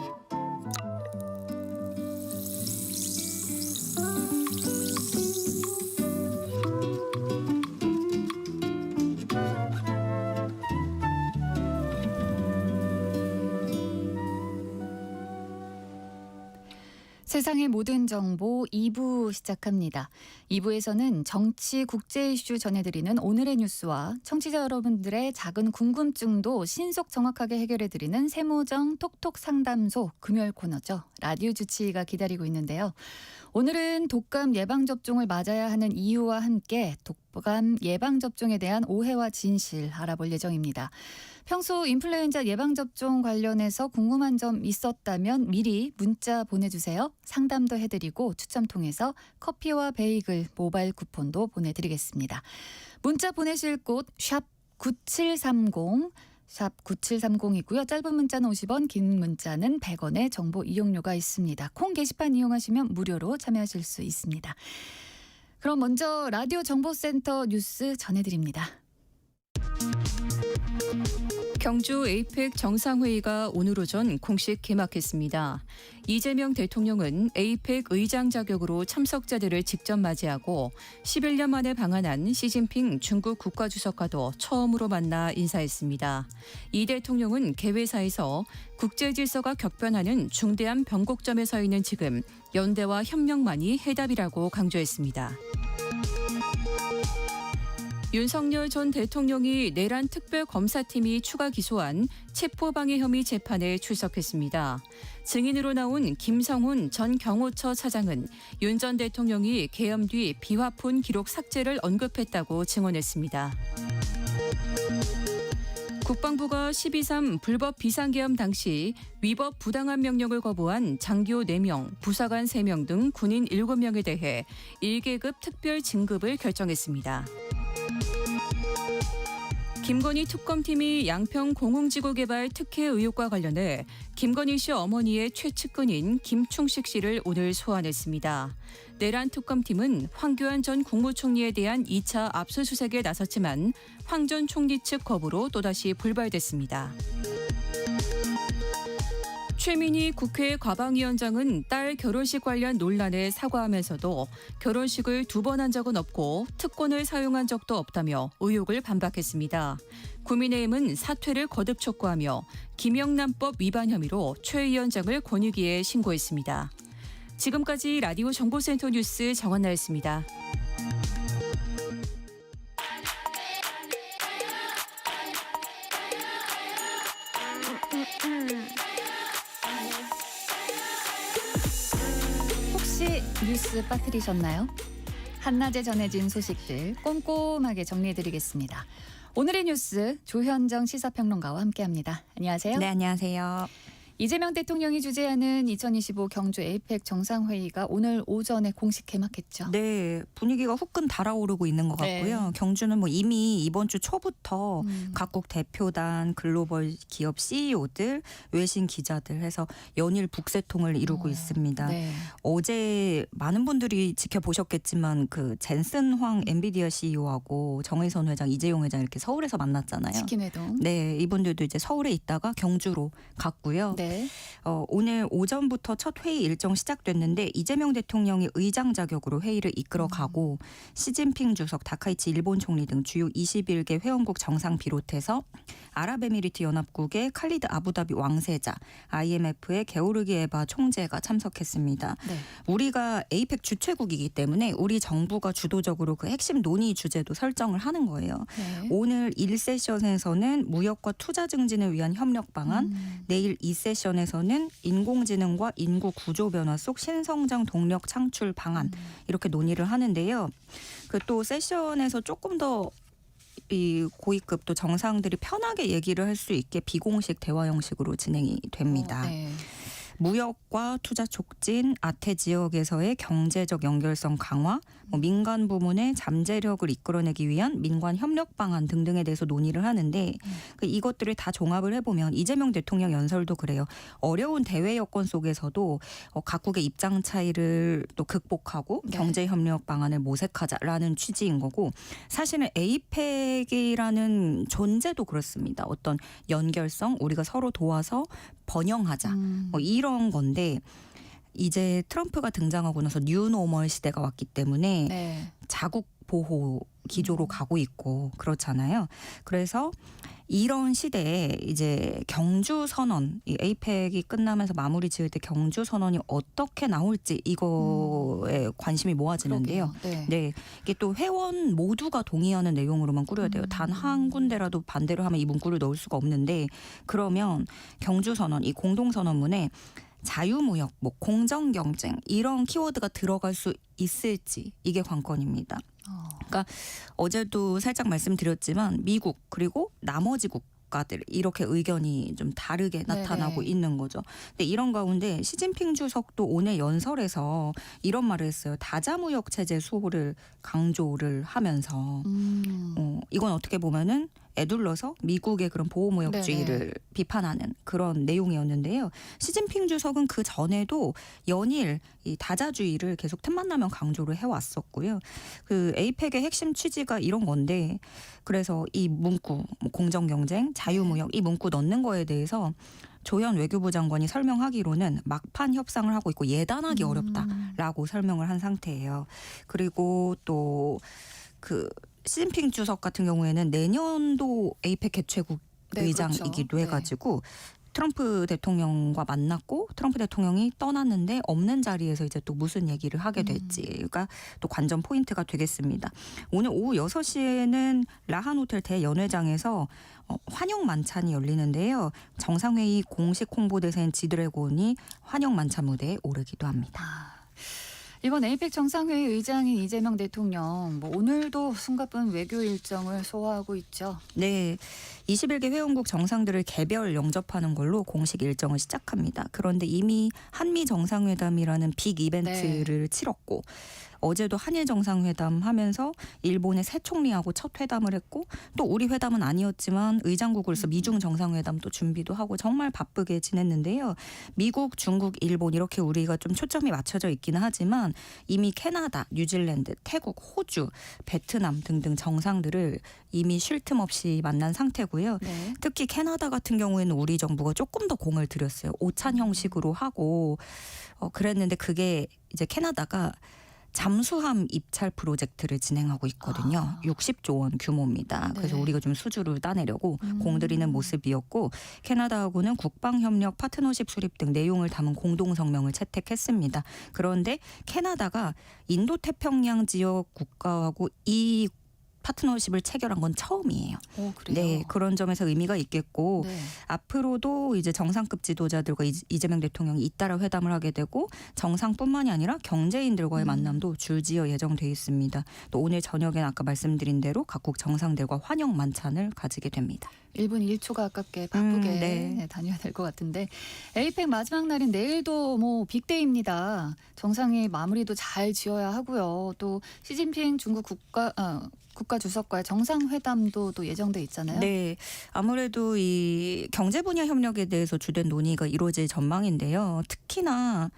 세상의 모든 정보 2부 시작합니다. 2부에서는 정치, 국제 이슈 전해드리는 오늘의 뉴스와 청취자 여러분들의 작은 궁금증도 신속 정확하게 해결해드리는 세모정 톡톡 상담소 금요일 코너죠. 라디오 주치의가 기다리고 있는데요. 오늘은 독감 예방접종을 맞아야 하는 이유와 함께 독감 예방접종에 대한 오해와 진실 알아볼 예정입니다. 평소 인플루엔자 예방접종 관련해서 궁금한 점 있었다면 미리 문자 보내주세요. 상담도 해드리고 추첨 통해서 커피와 베이글 모바일 쿠폰도 보내드리겠습니다. 문자 보내실 곳 샵 9730, 샵 9730이고요. 짧은 문자는 50원, 긴 문자는 100원의 정보 이용료가 있습니다. 콩 게시판 이용하시면 무료로 참여하실 수 있습니다. 그럼 먼저 라디오 정보센터 뉴스 전해드립니다. 경주 에이펙 정상회의가 오늘 오전 공식 개막했습니다. 이재명 대통령은 에이펙 의장 자격으로 참석자들을 직접 맞이하고 11년 만에 방한한 시진핑 중국 국가주석과도 처음으로 만나 인사했습니다. 이 대통령은 개회사에서 국제 질서가 격변하는 중대한 변곡점에 서 있는 지금 연대와 협력만이 해답이라고 강조했습니다. 윤석열 전 대통령이 내란 특별검사팀이 추가 기소한 체포방해 혐의 재판에 출석했습니다. 증인으로 나온 김성훈 전 경호처 차장은 윤 전 대통령이 계엄 뒤 비화폰 기록 삭제를 언급했다고 증언했습니다. 국방부가 12.3 불법 비상계엄 당시 위법 부당한 명령을 거부한 장교 4명, 부사관 3명 등 군인 7명에 대해 1계급 특별 진급을 결정했습니다. 김건희 특검팀이 양평 공흥지구 개발 특혜 의혹과 관련해 김건희 씨 어머니의 최측근인 김충식 씨를 오늘 소환했습니다. 내란 특검팀은 황교안 전 국무총리에 대한 2차 압수수색에 나섰지만 황 전 총리 측 거부로 또다시 불발됐습니다. 최민희 국회 과방위원장은 딸 결혼식 관련 논란에 사과하면서도 결혼식을 2번 한 적은 없고 특권을 사용한 적도 없다며 의혹을 반박했습니다. 국민의힘은 사퇴를 거듭 촉구하며 김영란법 위반 혐의로 최 위원장을 권익위에 신고했습니다. 지금까지 라디오 정보센터 뉴스 정한나였습니다. 뉴스 빠뜨리셨나요? 한낮에 전해진 소식들 꼼꼼하게 정리해드리겠습니다. 오늘의 뉴스 조현정 시사평론가와 함께합니다. 안녕하세요. 네, 안녕하세요. 이재명 대통령이 주재하는 2025 경주 에이펙 정상회의가 오늘 오전에 공식 개막했죠. 네, 분위기가 후끈 달아오르고 있는 것 같고요. 네. 경주는 뭐 이미 이번 주 초부터 각국 대표단, 글로벌 기업 CEO들, 외신 기자들 해서 연일 북새통을 이루고 있습니다. 네. 어제 많은 분들이 지켜보셨겠지만 그 젠슨 황 엔비디아 CEO하고 정의선 회장, 이재용 회장 이렇게 서울에서 만났잖아요. 치킨회동. 네, 이분들도 이제 서울에 있다가 경주로 갔고요. 네. 오늘 오전부터 첫 회의 일정 시작됐는데 이재명 대통령이 의장 자격으로 회의를 이끌어가고 시진핑 주석, 다카이치 일본 총리 등 주요 21개 회원국 정상 비롯해서 아랍에미리트 연합국의 칼리드 아부다비 왕세자, IMF의 게오르기 에바 총재가 참석했습니다. 네. 우리가 에이펙 주최국이기 때문에 우리 정부가 주도적으로 그 핵심 논의 주제도 설정을 하는 거예요. 네. 오늘 1세션에서는 무역과 투자 증진을 위한 협력 방안, 내일 2세션에서는 인공지능과 인구 구조 변화 속 신성장 동력 창출 방안 이렇게 논의를 하는데요. 그 또 세션에서 조금 더 이 고위급 또 정상들이 편하게 얘기를 할 수 있게 비공식 대화 형식으로 진행이 됩니다. 네. 무역과 투자 촉진, 아태 지역에서의 경제적 연결성 강화, 민간 부문의 잠재력을 이끌어내기 위한 민관 협력 방안 등등에 대해서 논의를 하는데 이것들을 다 종합을 해보면 이재명 대통령 연설도 그래요. 어려운 대외 여건 속에서도 각국의 입장 차이를 또 극복하고 네. 경제 협력 방안을 모색하자라는 취지인 거고 사실은 에이펙이라는 존재도 그렇습니다. 어떤 연결성, 우리가 서로 도와서 번영하자 뭐 이런 건데 이제 트럼프가 등장하고 나서 뉴노멀 시대가 왔기 때문에 네. 자국 보호 기조로 가고 있고 그렇잖아요. 그래서 이런 시대에 이제 경주 선언, 이 에이펙이 끝나면서 마무리 지을 때 경주 선언이 어떻게 나올지 이거에 관심이 모아지는데요. 네. 네, 이게 또 회원 모두가 동의하는 내용으로만 꾸려야 돼요. 단 한 군데라도 반대로 하면 이 문구를 넣을 수가 없는데 그러면 경주 선언, 이 공동 선언문에 자유무역, 뭐 공정경쟁 이런 키워드가 들어갈 수 있을지 이게 관건입니다. 그러니까 어제도 살짝 말씀드렸지만 미국 그리고 나머지 국가들 이렇게 의견이 좀 다르게 나타나고 네네. 있는 거죠. 근데 이런 가운데 시진핑 주석도 오늘 연설에서 이런 말을 했어요. 다자무역 체제 수호를 강조를 하면서 이건 어떻게 보면은 애둘러서 미국의 그런 보호무역주의를 비판하는 그런 내용이었는데요. 시진핑 주석은 그 전에도 연일 이 다자주의를 계속 틈만 나면 강조를 해왔었고요. 그 에이펙의 핵심 취지가 이런 건데 그래서 이 문구 뭐 공정경쟁, 자유무역 이 문구 넣는 거에 대해서 조현 외교부 장관이 설명하기로는 막판 협상을 하고 있고 예단하기 어렵다라고 설명을 한 상태예요. 그리고 또 그 시진핑 주석 같은 경우에는 내년도 에이펙 개최국 네, 의장이기도 그렇죠. 해가지고 트럼프 대통령과 만났고 트럼프 대통령이 떠났는데 없는 자리에서 이제 또 무슨 얘기를 하게 될지가 또 관전 포인트가 되겠습니다. 오늘 오후 6시에는 라한 호텔 대연회장에서 환영 만찬이 열리는데요. 정상회의 공식 홍보대사인 지드래곤이 환영 만찬 무대에 오르기도 합니다. 이번 에이펙 정상회의 의장인 이재명 대통령 오늘도 숨가쁜 외교 일정을 소화하고 있죠. 네, 21개 회원국 정상들을 개별 영접하는 걸로 공식 일정을 시작합니다. 그런데 이미 한미 정상회담이라는 빅 이벤트를 치렀고 어제도 한일 정상회담 하면서 일본의 새 총리하고 첫 회담을 했고 또 우리 회담은 아니었지만 의장국으로서 미중 정상회담도 준비도 하고 정말 바쁘게 지냈는데요. 미국, 중국, 일본 이렇게 우리가 좀 초점이 맞춰져 있기는 하지만 이미 캐나다, 뉴질랜드, 태국, 호주, 베트남 등등 정상들을 이미 쉴 틈 없이 만난 상태고요. 네. 특히 캐나다 같은 경우에는 우리 정부가 조금 더 공을 들였어요. 오찬 형식으로 하고 그랬는데 그게 이제 캐나다가 잠수함 입찰 프로젝트를 진행하고 있거든요. 60조 원 규모입니다. 그래서 네. 우리가 좀 수주를 따내려고 공들이는 모습이었고 캐나다하고는 국방협력 파트너십 수립 등 내용을 담은 공동성명을 채택했습니다. 그런데 캐나다가 인도태평양 지역 국가하고 이 파트너십을 체결한 건 처음이에요. 오, 그래요? 네, 그런 점에서 의미가 있겠고 네. 앞으로도 이제 정상급 지도자들과 이재명 대통령이 잇따라 회담을 하게 되고 정상뿐만이 아니라 경제인들과의 만남도 줄지어 예정돼 있습니다. 또 오늘 저녁엔 아까 말씀드린 대로 각국 정상들과 환영 만찬을 가지게 됩니다. 1분 1초가 아깝게 바쁘게 네. 다녀야 될 것 같은데 에이펙 마지막 날인 내일도 뭐 빅데이입니다. 정상회의 마무리도 잘 지어야 하고요. 또 시진핑 중국 국가 주석과의 정상회담도 또 예정돼 있잖아요. 네, 아무래도 이 경제 분야 협력에 대해서 주된 논의가 이루어질 전망인데요. 특히나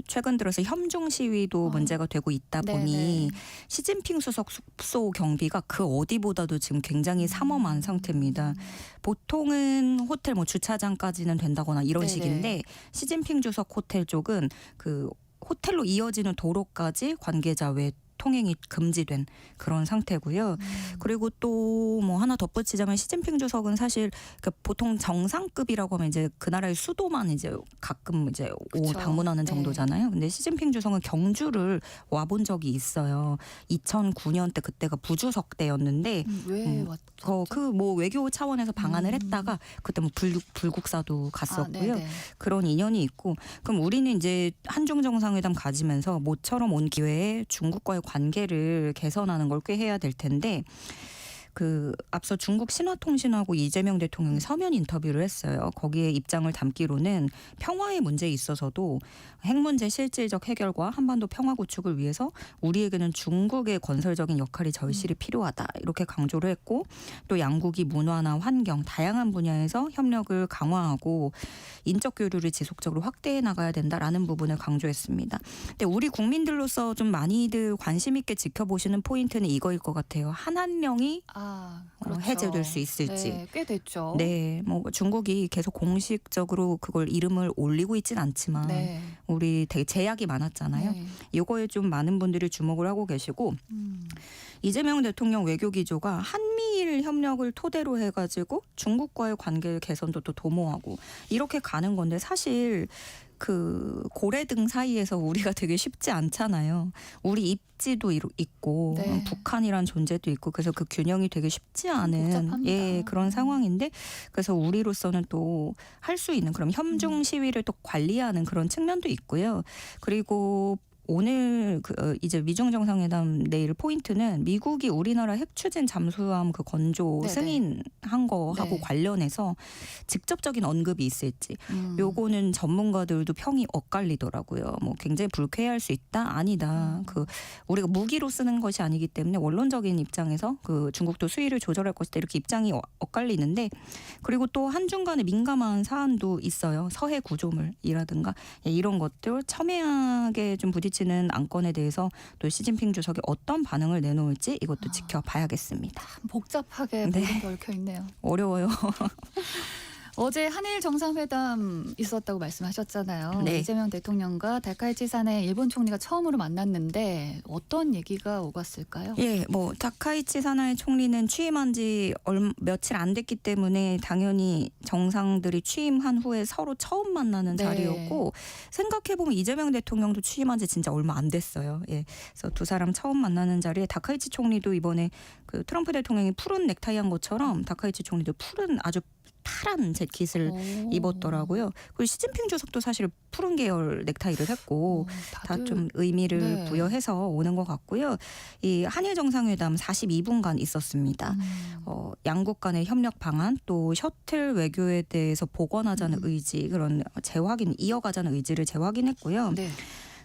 최근 들어서 협중 시위도 문제가 되고 있다 보니 네네. 시진핑 수석 숙소 경비가 그 어디보다도 지금 굉장히 삼엄한 상태입니다. 보통은 호텔 뭐 주차장까지는 된다거나 이런 네네. 식인데 시진핑 주석 호텔 쪽은 그 호텔로 이어지는 도로까지 관계자 외 통행이 금지된 그런 상태고요. 그리고 또 뭐 하나 덧붙이자면 시진핑 주석은 사실 그 보통 정상급이라고 하면 이제 그 나라의 수도만 이제 가끔 이제 그쵸. 방문하는 네. 정도잖아요. 근데 시진핑 주석은 경주를 와본 적이 있어요. 2009년 때 그때가 부주석 때였는데 왜 왔죠? 그 뭐 외교 차원에서 방한을 했다가 그때 뭐 불국사도 갔었고요. 네네. 그런 인연이 있고 그럼 우리는 이제 한중 정상회담 가지면서 모처럼 온 기회에 중국과의 관계를 개선하는 걸 꾀해야 될 텐데 그 앞서 중국 신화통신하고 이재명 대통령이 서면 인터뷰를 했어요. 거기에 입장을 담기로는 평화의 문제에 있어서도 핵 문제 실질적 해결과 한반도 평화 구축을 위해서 우리에게는 중국의 건설적인 역할이 절실히 필요하다. 이렇게 강조를 했고 또 양국이 문화나 환경 다양한 분야에서 협력을 강화하고 인적 교류를 지속적으로 확대해 나가야 된다라는 부분을 강조했습니다. 근데 우리 국민들로서 좀 많이들 관심 있게 지켜보시는 포인트는 이거일 것 같아요. 한한령이 그렇죠. 해제될 수 있을지. 네, 꽤 됐죠. 네, 뭐 중국이 계속 공식적으로 그걸 이름을 올리고 있진 않지만 네. 우리 되게 제약이 많았잖아요. 네. 이거에 좀 많은 분들이 주목을 하고 계시고 이재명 대통령 외교 기조가 한미일 협력을 토대로 해가지고 중국과의 관계 개선도 또 도모하고 이렇게 가는 건데 사실 그 고래등 사이에서 우리가 되게 쉽지 않잖아요. 우리 입지도 있고 네. 북한이란 존재도 있고 그래서 그 균형이 되게 쉽지 않은 복잡합니다. 그런 상황인데 그래서 우리로서는 또 할 수 있는 그럼 협중 시위를 또 관리하는 그런 측면도 있고요. 그리고 오늘 이제 미중 정상회담 내일 포인트는 미국이 우리나라 핵 추진 잠수함 그 건조 네네. 승인한 거하고 네. 관련해서 직접적인 언급이 있을지 요거는 전문가들도 평이 엇갈리더라고요. 뭐 굉장히 불쾌할 수 있다 아니다. 그 우리가 무기로 쓰는 것이 아니기 때문에 원론적인 입장에서 그 중국도 수위를 조절할 것이다 이렇게 입장이 엇갈리는데 그리고 또 한중 간에 민감한 사안도 있어요. 서해 구조물이라든가 이런 것들 첨예하게 좀 부딪히는 안건에 대해서 또 시진핑 주석이 어떤 반응을 내놓을지 이것도 지켜봐야겠습니다. 복잡하게 네. 모든 게 얽혀 있네요. 어려워요. 어제 한일 정상회담 있었다고 말씀하셨잖아요. 네. 이재명 대통령과 다카이치 사네 일본 총리가 처음으로 만났는데 어떤 얘기가 오갔을까요? 예, 뭐 다카이치 사나이 총리는 취임한 지 며칠 안 됐기 때문에 당연히 정상들이 취임한 후에 서로 처음 만나는 네. 자리였고 생각해보면 이재명 대통령도 취임한 지 진짜 얼마 안 됐어요. 예, 그래서 두 사람 처음 만나는 자리에 다카이치 총리도 이번에 그 트럼프 대통령이 푸른 넥타이 한 것처럼 다카이치 총리도 푸른 아주 파란 재킷을 입었더라고요. 그리고 시진핑 주석도 사실 푸른 계열 넥타이를 했고 다 좀 의미를 네. 부여해서 오는 것 같고요. 이 한일 정상회담 42분간 있었습니다. 양국 간의 협력 방안 또 셔틀 외교에 대해서 복원하자는 의지 그런 재확인 이어가자는 의지를 재확인했고요. 네.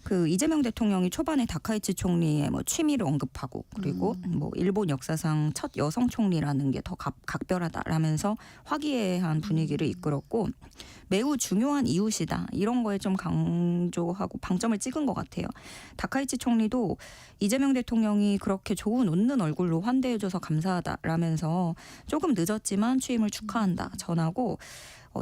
그 이재명 대통령이 초반에 다카이치 총리의 뭐 취미를 언급하고 그리고 뭐 일본 역사상 첫 여성 총리라는 게 더 각별하다라면서 화기애애한 분위기를 이끌었고 매우 중요한 이웃이다 이런 거에 좀 강조하고 방점을 찍은 것 같아요. 다카이치 총리도 이재명 대통령이 그렇게 좋은 웃는 얼굴로 환대해줘서 감사하다라면서 조금 늦었지만 취임을 축하한다 전하고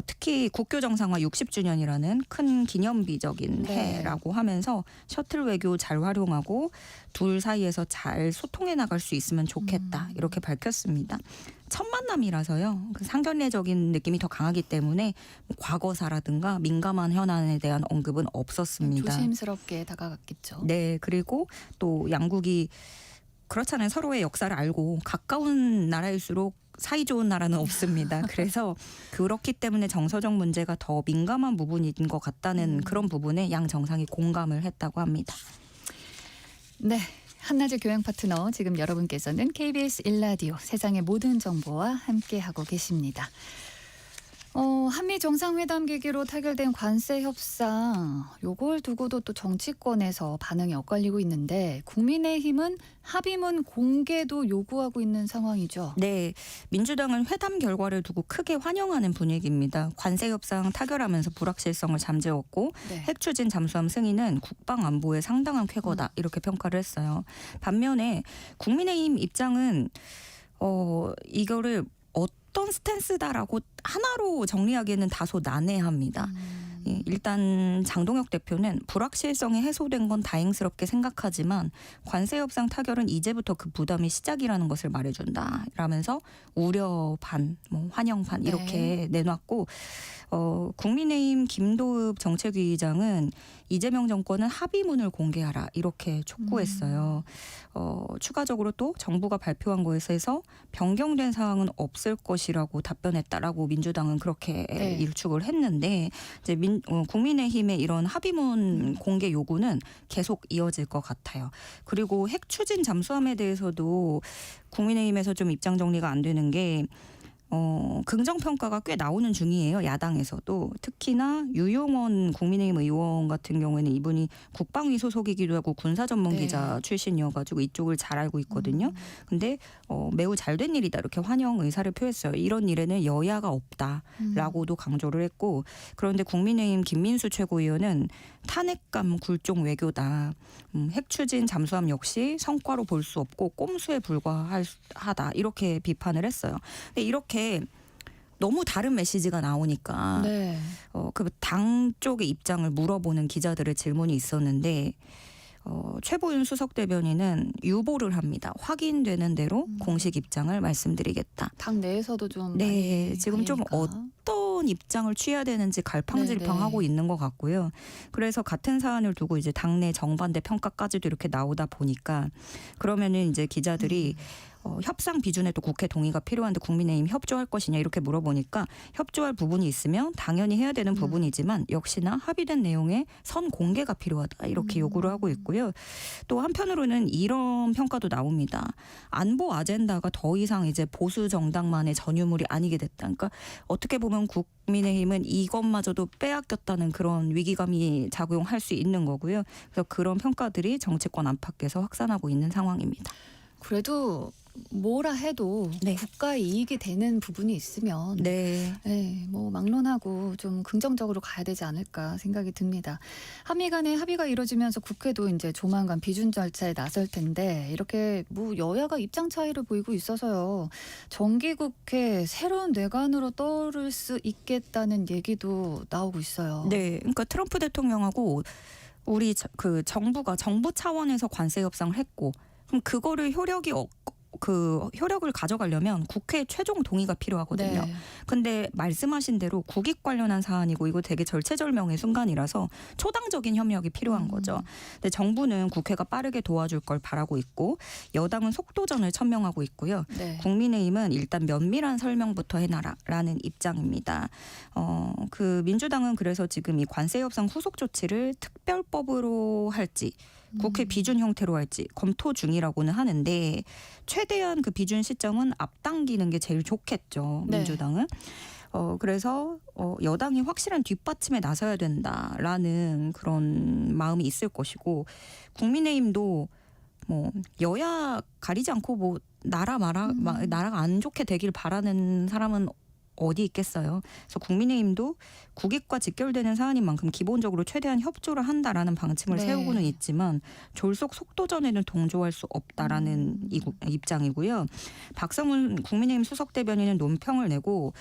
특히 국교 정상화 60주년이라는 큰 기념비적인 네. 해라고 하면서 셔틀 외교 잘 활용하고 둘 사이에서 잘 소통해 나갈 수 있으면 좋겠다 이렇게 밝혔습니다. 첫 만남이라서요. 그 상견례적인 느낌이 더 강하기 때문에 과거사라든가 민감한 현안에 대한 언급은 없었습니다. 조심스럽게 다가갔겠죠. 네, 그리고 또 양국이 그렇잖아요. 서로의 역사를 알고 가까운 나라일수록 사이 좋은 나라는 없습니다. 그래서 그렇기 때문에 정서적 문제가 더 민감한 부분인 것 같다는 그런 부분에 양 정상이 공감을 했다고 합니다. 네. 한낮의 교양 파트너 지금 여러분께서는 KBS 1라디오 세상의 모든 정보와 함께하고 계십니다. 한미 정상회담 계기로 타결된 관세 협상 요걸 두고도 또 정치권에서 반응이 엇갈리고 있는데 국민의힘은 합의문 공개도 요구하고 있는 상황이죠. 네, 민주당은 회담 결과를 두고 크게 환영하는 분위기입니다. 관세 협상 타결하면서 불확실성을 잠재웠고 네. 핵 추진 잠수함 승인은 국방 안보에 상당한 쾌거다 이렇게 평가를 했어요. 반면에 국민의힘 입장은 이거를 어떤 스탠스다라고 하나로 정리하기에는 다소 난해합니다. 예, 일단 장동혁 대표는 불확실성이 해소된 건 다행스럽게 생각하지만 관세 협상 타결은 이제부터 그 부담이 시작이라는 것을 말해준다 라면서 우려 반, 환영 반 이렇게 내놨고 국민의힘 김도읍 정책위의장은 이재명 정권은 합의문을 공개하라 이렇게 촉구했어요. 추가적으로 또 정부가 발표한 것에서 변경된 사항은 없을 것이라고 답변했다라고 민주당은 그렇게 일축을 했는데 이제 국민의힘의 이런 합의문 공개 요구는 계속 이어질 것 같아요. 그리고 핵 추진 잠수함에 대해서도 국민의힘에서 좀 입장 정리가 안 되는 게 긍정평가가 꽤 나오는 중이에요. 야당에서도. 특히나 유용원 국민의힘 의원 같은 경우에는 이분이 국방위 소속이기도 하고 군사전문기자 출신이어가지고 이쪽을 잘 알고 있거든요. 근데 매우 잘된 일이다 이렇게 환영 의사를 표했어요. 이런 일에는 여야가 없다라고도 강조를 했고 그런데 국민의힘 김민수 최고위원은 탄핵감 굴종 외교다. 핵 추진 잠수함 역시 성과로 볼 수 없고 꼼수에 불과하다 이렇게 비판을 했어요. 근데 이렇게 너무 다른 메시지가 나오니까 그 당 쪽의 입장을 물어보는 기자들의 질문이 있었는데 최보윤 수석 대변인은 유보를 합니다. 확인되는 대로 공식 입장을 말씀드리겠다. 당 내에서도 좀 지금 좀 어떤 입장을 취해야 되는지 갈팡질팡하고 있는 것 같고요. 그래서 같은 사안을 두고 이제 당내 정반대 평가까지도 이렇게 나오다 보니까 그러면은 이제 기자들이 협상 비준에도 국회 동의가 필요한데 국민의힘 협조할 것이냐 이렇게 물어보니까 협조할 부분이 있으면 당연히 해야 되는 부분이지만 역시나 합의된 내용의 선 공개가 필요하다 이렇게 요구를 하고 있고요. 또 한편으로는 이런 평가도 나옵니다. 안보 아젠다가 더 이상 이제 보수 정당만의 전유물이 아니게 됐다. 그러니까 어떻게 보면 국민의힘은 이것마저도 빼앗겼다는 그런 위기감이 작용할 수 있는 거고요. 그래서 그런 평가들이 정치권 안팎에서 확산하고 있는 상황입니다. 그래도 뭐라 해도 국가 이익이 되는 부분이 있으면 뭐 막론하고 좀 긍정적으로 가야 되지 않을까 생각이 듭니다. 한미 간의 합의가 이루어지면서 국회도 이제 조만간 비준 절차에 나설 텐데 이렇게 뭐 여야가 입장 차이를 보이고 있어서요. 정기국회 새로운 뇌관으로 떠오를 수 있겠다는 얘기도 나오고 있어요. 네, 그러니까 트럼프 대통령하고 우리 그 정부가 정부 차원에서 관세 협상을 했고 그럼 그거를 효력을 가져가려면 국회의 최종 동의가 필요하거든요. 근데 말씀하신 대로 국익 관련한 사안이고 이거 되게 절체절명의 순간이라서 초당적인 협력이 필요한 거죠. 근데 정부는 국회가 빠르게 도와줄 걸 바라고 있고 여당은 속도전을 천명하고 있고요. 국민의힘은 일단 면밀한 설명부터 해놔라라는 입장입니다. 그 민주당은 그래서 지금 이 관세 협상 후속 조치를 특별법으로 할지 국회 비준 형태로 할지 검토 중이라고는 하는데 최대한 그 비준 시점은 앞당기는 게 제일 좋겠죠. 민주당은. 그래서 여당이 확실한 뒷받침에 나서야 된다라는 그런 마음이 있을 것이고 국민의힘도 뭐 여야 가리지 않고 뭐 나라가 안 좋게 되길 바라는 사람은 어디 있겠어요. 그래서 국민의힘도 국익과 직결되는 사안인 만큼 기본적으로 최대한 협조를 한다라는 방침을 세우고는 있지만 졸속 속도전에는 동조할 수 없다라는 입장이고요. 박성훈 국민의힘 수석 대변인은 논평을 내고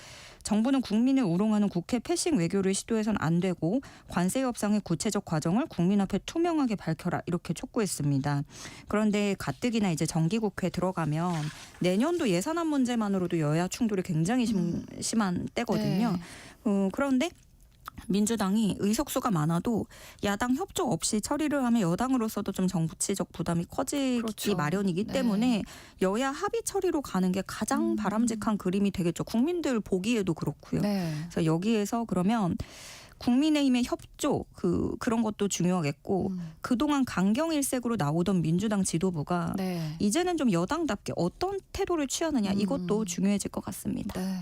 정부는 국민을 우롱하는 국회 패싱 외교를 시도해서는 안 되고 관세 협상의 구체적 과정을 국민 앞에 투명하게 밝혀라 이렇게 촉구했습니다. 그런데 가뜩이나 이제 정기국회 들어가면 내년도 예산안 문제만으로도 여야 충돌이 굉장히 심한 때거든요. 그런데 민주당이 의석수가 많아도 야당 협조 없이 처리를 하면 여당으로서도 좀 정치적 부담이 커지기 그렇죠. 마련이기 네. 때문에 여야 합의 처리로 가는 게 가장 바람직한 그림이 되겠죠. 국민들 보기에도 그렇고요. 네. 그래서 여기에서 그러면 국민의힘의 협조 그런 것도 중요하겠고 그동안 강경일색으로 나오던 민주당 지도부가 네. 이제는 좀 여당답게 어떤 태도를 취하느냐 이것도 중요해질 것 같습니다. 네.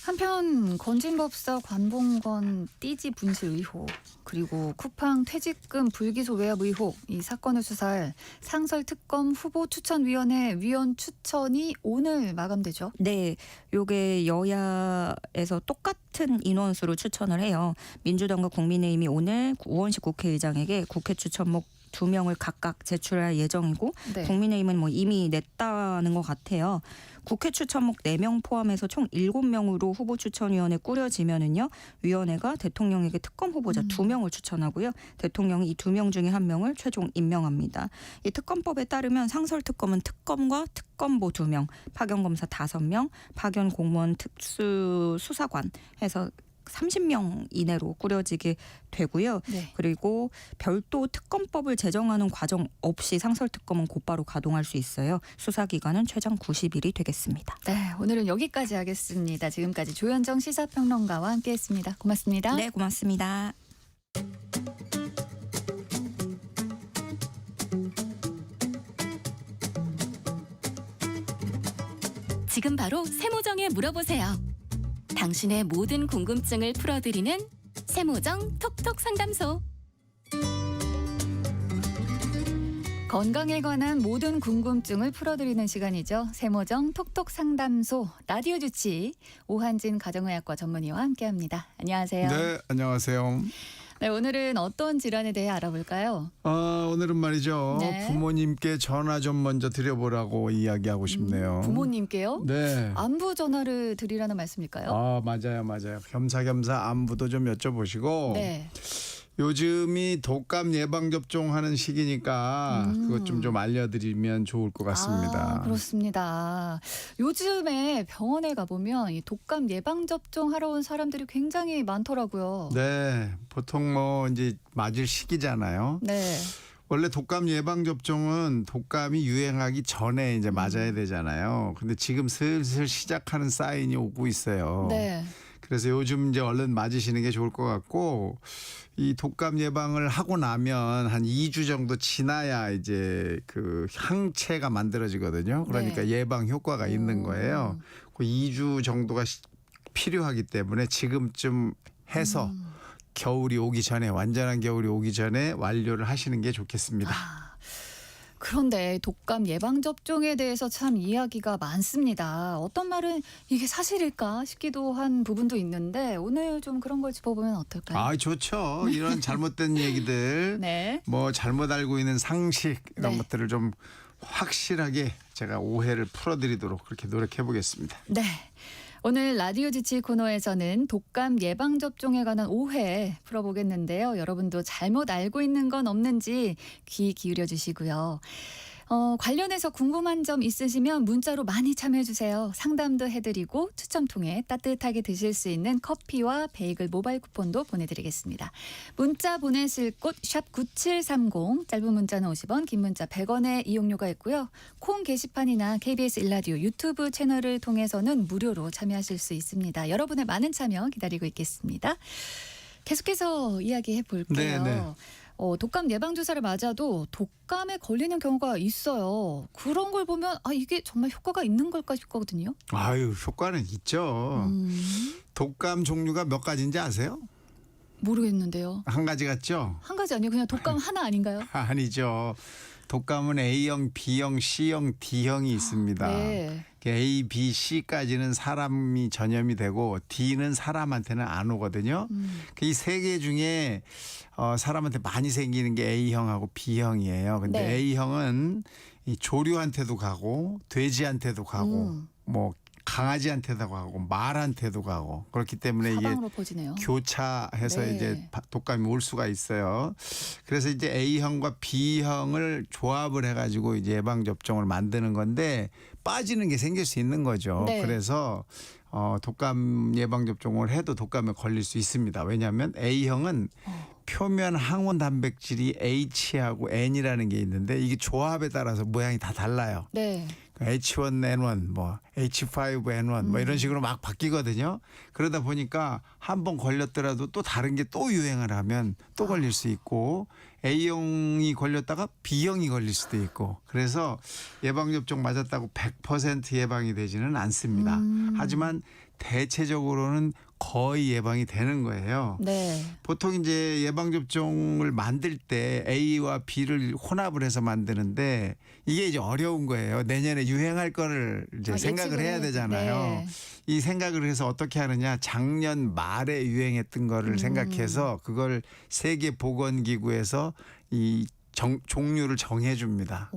한편 건진법사 관봉건 띠지 분실 의혹 그리고 쿠팡 퇴직금 불기소 외압 의혹 이 사건을 수사할 상설특검 후보추천위원회 위원 추천이 오늘 마감되죠. 네, 요게 여야에서 똑같은 인원수로 추천을 해요. 민주당과 국민의힘이 오늘 우원식 국회의장에게 국회 추천목 2명을 각각 제출할 예정이고 네. 국민의힘은 뭐 이미 냈다는 것 같아요. 국회 추천목 4명 포함해서 총 7명으로 후보 추천위원회 꾸려지면은요. 위원회가 대통령에게 특검 후보자 2명을 추천하고요. 대통령이 이 2명 중에 1명을 최종 임명합니다. 이 특검법에 따르면 상설특검은 특검과 특검보 2명, 파견검사 5명, 파견 공무원 특수수사관 해서 30명 이내로 꾸려지게 되고요. 네. 그리고 별도 특검법을 제정하는 과정 없이 상설특검은 곧바로 가동할 수 있어요. 수사기간은 최장 90일이 되겠습니다. 네, 오늘은 여기까지 하겠습니다. 지금까지 조현정 시사평론가와 함께했습니다. 고맙습니다. 네, 고맙습니다. 지금 바로 세모정에 물어보세요. 당신의 모든 궁금증을 풀어드리는 세모정 톡톡 상담소. 건강에 관한 모든 궁금증을 풀어드리는 시간이죠. 세모정 톡톡 상담소 라디오 주치 오한진 가정의학과 전문의와 함께합니다. 안녕하세요. 네, 안녕하세요. 네, 오늘은 어떤 질환에 대해 알아볼까요? 오늘은 말이죠. 네. 부모님께 전화 좀 먼저 드려보라고 이야기하고 싶네요. 부모님께요? 네. 안부 전화를 드리라는 말씀일까요? 맞아요. 겸사겸사 안부도 좀 여쭤보시고 네. 요즘이 독감 예방 접종하는 시기니까 그것 좀 알려드리면 좋을 것 같습니다. 그렇습니다. 요즘에 병원에 가보면 이 독감 예방 접종하러 온 사람들이 굉장히 많더라고요. 네, 보통 뭐 이제 맞을 시기잖아요. 네. 원래 독감 예방 접종은 독감이 유행하기 전에 이제 맞아야 되잖아요. 근데 지금 슬슬 시작하는 사인이 오고 있어요. 네. 그래서 요즘 이제 얼른 맞으시는 게 좋을 것 같고 이 독감 예방을 하고 나면 한 2주 정도 지나야 이제 그 항체가 만들어지거든요. 그러니까 네. 예방 효과가 있는 거예요. 그 2주 정도가 필요하기 때문에 지금쯤 해서 겨울이 오기 전에 완전한 겨울이 오기 전에 완료를 하시는 게 좋겠습니다. 그런데 독감 예방 접종에 대해서 참 이야기가 많습니다. 어떤 말은 이게 사실일까 싶기도 한 부분도 있는데 오늘 좀 그런 걸 짚어보면 어떨까요? 좋죠. 이런 잘못된 얘기들, 네. 뭐 잘못 알고 있는 상식 이런 네. 것들을 좀 확실하게 제가 오해를 풀어드리도록 그렇게 노력해 보겠습니다. 네. 오늘 라디오 지치 코너에서는 독감 예방 접종에 관한 오해 풀어보겠는데요. 여러분도 잘못 알고 있는 건 없는지 귀 기울여 주시고요. 관련해서 궁금한 점 있으시면 문자로 많이 참여해 주세요. 상담도 해드리고 추첨 통해 따뜻하게 드실 수 있는 커피와 베이글 모바일 쿠폰도 보내드리겠습니다. 문자 보내실 곳 샵 9730 짧은 문자는 50원 긴 문자 100원의 이용료가 있고요. 콩 게시판이나 KBS 일라디오 유튜브 채널을 통해서는 무료로 참여하실 수 있습니다. 여러분의 많은 참여 기다리고 있겠습니다. 계속해서 이야기해 볼게요. 네. 독감 예방주사를 맞아도 독감에 걸리는 경우가 있어요. 그런 걸 보면 이게 정말 효과가 있는 걸까 싶거든요. 효과는 있죠. 독감 종류가 몇 가지인지 아세요? 모르겠는데요. 한 가지 같죠? 한 가지 아니에요? 그냥 독감 하나 아닌가요? 아니죠. 독감은 A형, B형, C형, D형이 있습니다. 네. A, B, C까지는 사람이 전염이 되고 D는 사람한테는 안 오거든요. 이 세 개 중에 사람한테 많이 생기는 게 A형하고 B형이에요. 근데 네. A형은 이 조류한테도 가고 돼지한테도 가고 뭐 강아지한테도 가고 말한테도 가고 그렇기 때문에 이게 사방으로 퍼지네요. 교차해서 네. 이제 독감이 올 수가 있어요. 그래서 이제 A형과 B형을 조합을 해가지고 이제 예방 접종을 만드는 건데 빠지는 게 생길 수 있는 거죠. 네. 그래서 독감 예방 접종을 해도 독감에 걸릴 수 있습니다. 왜냐하면 A형은 표면 항원 단백질이 H하고 N이라는 게 있는데 이게 조합에 따라서 모양이 다 달라요. 네. H1N1, 뭐 H5N1 뭐 이런 식으로 막 바뀌거든요. 그러다 보니까 한 번 걸렸더라도 또 다른 게 또 유행을 하면 또 걸릴 수 있고 A형이 걸렸다가 B형이 걸릴 수도 있고 그래서 예방접종 맞았다고 100% 예방이 되지는 않습니다. 하지만 대체적으로는 거의 예방이 되는 거예요. 네. 보통 이제 예방접종을 만들 때 A와 B를 혼합을 해서 만드는데 이게 이제 어려운 거예요. 내년에 유행할 거를 이제 생각을 해야 되잖아요. 네. 이 생각을 해서 어떻게 하느냐. 작년 말에 유행했던 거를 생각해서 그걸 세계보건기구에서 이 종류를 정해줍니다.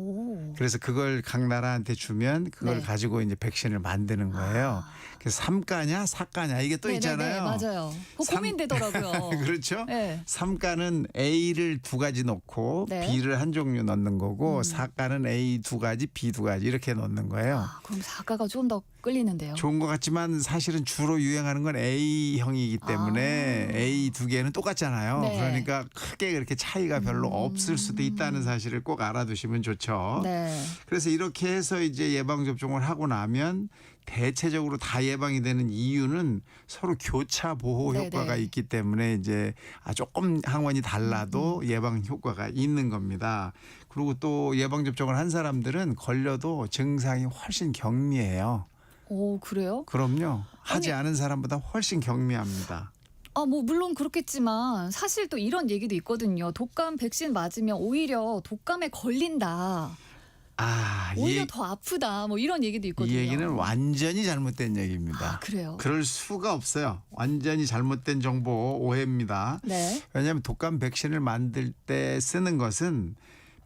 그래서 그걸 각 나라한테 주면 그걸 네. 가지고 이제 백신을 만드는 거예요. 그래서 3가냐 4가냐 이게 또 네네네, 있잖아요. 맞아요. 고민되더라고요. 그렇죠. 네. 3가는 A를 2가지 넣고 네. B를 한 종류 넣는 거고 4가는 A 2가지 B 2가지 이렇게 넣는 거예요. 그럼 4가가 좀 더 끌리는데요. 좋은 것 같지만 사실은 주로 유행하는 건 A형이기 때문에 A 2개는 똑같잖아요. 네. 그러니까 크게 그렇게 차이가 별로 없을 수도 있다는 사실을 꼭 알아두시면 좋죠. 네. 그래서 이렇게 해서 이제 예방접종을 하고 나면 대체적으로 다 예방이 되는 이유는 서로 교차 보호 네네. 효과가 있기 때문에 이제 조금 항원이 달라도 예방 효과가 있는 겁니다. 그리고 또 예방접종을 한 사람들은 걸려도 증상이 훨씬 경미해요. 오, 그래요? 그럼요. 하지 않은 사람보다 훨씬 경미합니다. 뭐 물론 그렇겠지만 사실 또 이런 얘기도 있거든요. 독감 백신 맞으면 오히려 독감에 걸린다. 오히려 더 아프다. 뭐 이런 얘기도 있거든요. 이 얘기는 완전히 잘못된 얘기입니다. 그래요? 그럴 수가 없어요. 완전히 잘못된 정보 오해입니다. 네. 왜냐하면 독감 백신을 만들 때 쓰는 것은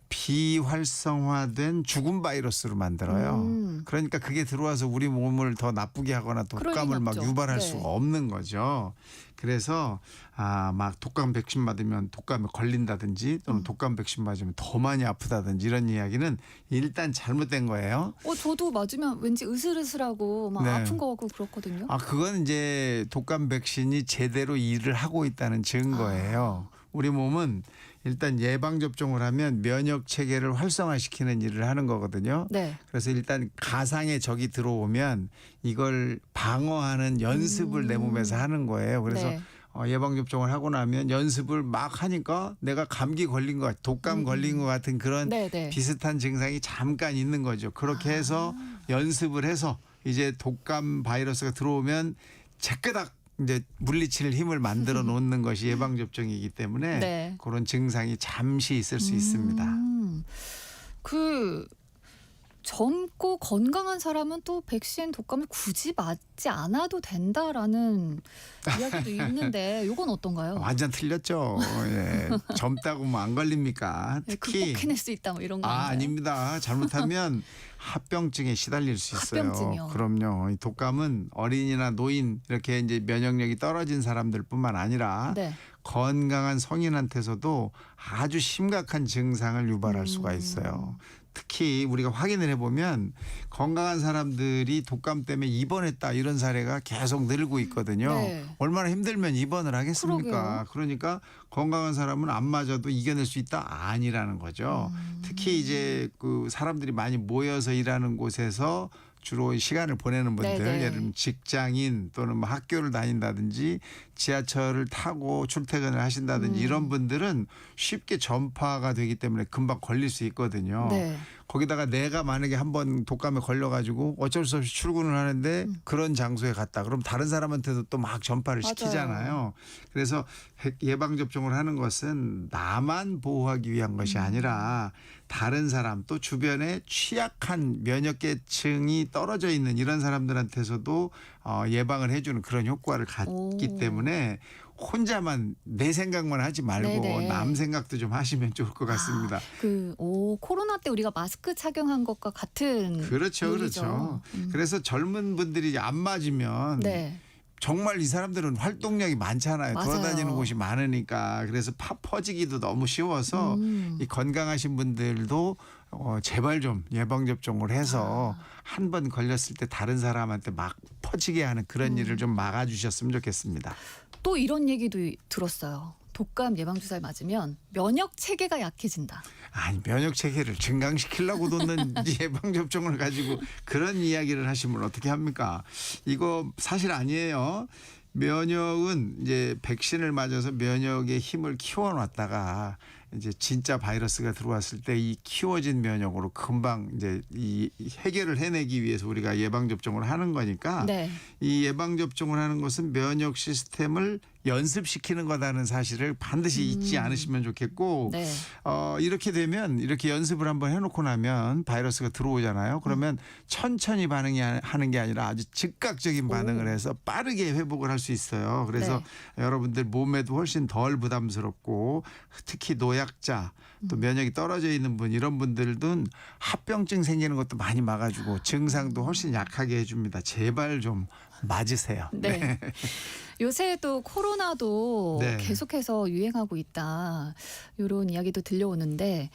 비활성화된 죽은 바이러스로 만들어요. 그러니까 그게 들어와서 우리 몸을 더 나쁘게 하거나 독감을 막 유발할 네. 수가 없는 거죠. 그래서 막 독감 백신 맞으면 독감에 걸린다든지 또는 독감 백신 맞으면 더 많이 아프다든지 이런 이야기는 일단 잘못된 거예요. 저도 맞으면 왠지 으슬으슬하고 막 네. 아픈 거 같고 그렇거든요. 그건 이제 독감 백신이 제대로 일을 하고 있다는 증거예요. 우리 몸은 일단 예방접종을 하면 면역 체계를 활성화시키는 일을 하는 거거든요. 네. 그래서 일단 가상의 적이 들어오면 이걸 방어하는 연습을 내 몸에서 하는 거예요. 그래서 네. 예방접종을 하고 나면 연습을 막 하니까 내가 감기 걸린 것, 독감 걸린 것 같은 그런 네네. 비슷한 증상이 잠깐 있는 거죠. 그렇게 해서 연습을 해서 이제 독감 바이러스가 들어오면 제끄닥 이제 물리칠 힘을 만들어 놓는 것이 예방접종이기 때문에 네. 그런 증상이 잠시 있을 수 있습니다. 젊고 건강한 사람은 또 백신 독감을 굳이 맞지 않아도 된다라는 이야기도 있는데 이건 어떤가요? 완전 틀렸죠. 예. 젊다고 뭐 안 걸립니까? 특히 극복해낼 수 있다 뭐 이런 거 아닌가요? 아닙니다. 잘못하면 합병증에 시달릴 수 있어요. 합병증이요? 그럼요. 이 독감은 어린이나 노인 이렇게 이제 면역력이 떨어진 사람들뿐만 아니라 네. 건강한 성인한테서도 아주 심각한 증상을 유발할 수가 있어요. 특히 우리가 확인을 해보면 건강한 사람들이 독감 때문에 입원했다 이런 사례가 계속 늘고 있거든요. 네. 얼마나 힘들면 입원을 하겠습니까? 그러게요. 그러니까 건강한 사람은 안 맞아도 이겨낼 수 있다? 아니라는 거죠. 특히 이제 그 사람들이 많이 모여서 일하는 곳에서 주로 시간을 보내는 분들, 네네. 예를 들면 직장인 또는 뭐 학교를 다닌다든지 지하철을 타고 출퇴근을 하신다든지 이런 분들은 쉽게 전파가 되기 때문에 금방 걸릴 수 있거든요. 네. 거기다가 내가 만약에 한번 독감에 걸려가지고 어쩔 수 없이 출근을 하는데 그런 장소에 갔다. 그럼 다른 사람한테도 또 막 전파를 맞아요. 시키잖아요. 그래서 예방접종을 하는 것은 나만 보호하기 위한 것이 아니라 다른 사람 또 주변에 취약한 면역계층이 떨어져 있는 이런 사람들한테서도 예방을 해주는 그런 효과를 갖기 때문에 혼자만 내 생각만 하지 말고 네네. 남 생각도 좀 하시면 좋을 것 같습니다. 코로나 때 우리가 마스크 착용한 것과 같은 그렇죠, 얘기죠. 그렇죠. 그래서 젊은 분들이 안 맞으면 네. 정말 이 사람들은 활동량이 많잖아요. 맞아요. 돌아다니는 곳이 많으니까. 그래서 퍼지기도 너무 쉬워서 이 건강하신 분들도 제발 좀 예방접종을 해서 한 번 걸렸을 때 다른 사람한테 막 퍼지게 하는 그런 일을 좀 막아주셨으면 좋겠습니다. 또 이런 얘기도 들었어요. 독감 예방주사를 맞으면 면역 체계가 약해진다. 아니 면역 체계를 증강시키려고 놓는 예방접종을 가지고 그런 이야기를 하시면 어떻게 합니까? 이거 사실 아니에요. 면역은 이제 백신을 맞아서 면역의 힘을 키워놨다가 이제 진짜 바이러스가 들어왔을 때 이 키워진 면역으로 금방 이제 이 해결을 해내기 위해서 우리가 예방접종을 하는 거니까 네. 이 예방접종을 하는 것은 면역 시스템을 연습시키는 거다는 사실을 반드시 잊지 않으시면 좋겠고 네. 이렇게 되면 이렇게 연습을 한번 해놓고 나면 바이러스가 들어오잖아요. 그러면 천천히 하는 게 아니라 아주 즉각적인 반응을 해서 빠르게 회복을 할 수 있어요. 그래서 여러분들 몸에도 훨씬 덜 부담스럽고 특히 노약자 또 면역이 떨어져 있는 분 이런 분들은 합병증 생기는 것도 많이 막아주고 증상도 훨씬 약하게 해줍니다. 제발 좀 맞으세요. 네. 요새 또 코로나도 네. 계속해서 유행하고 있다. 이런 이야기도 들려오는데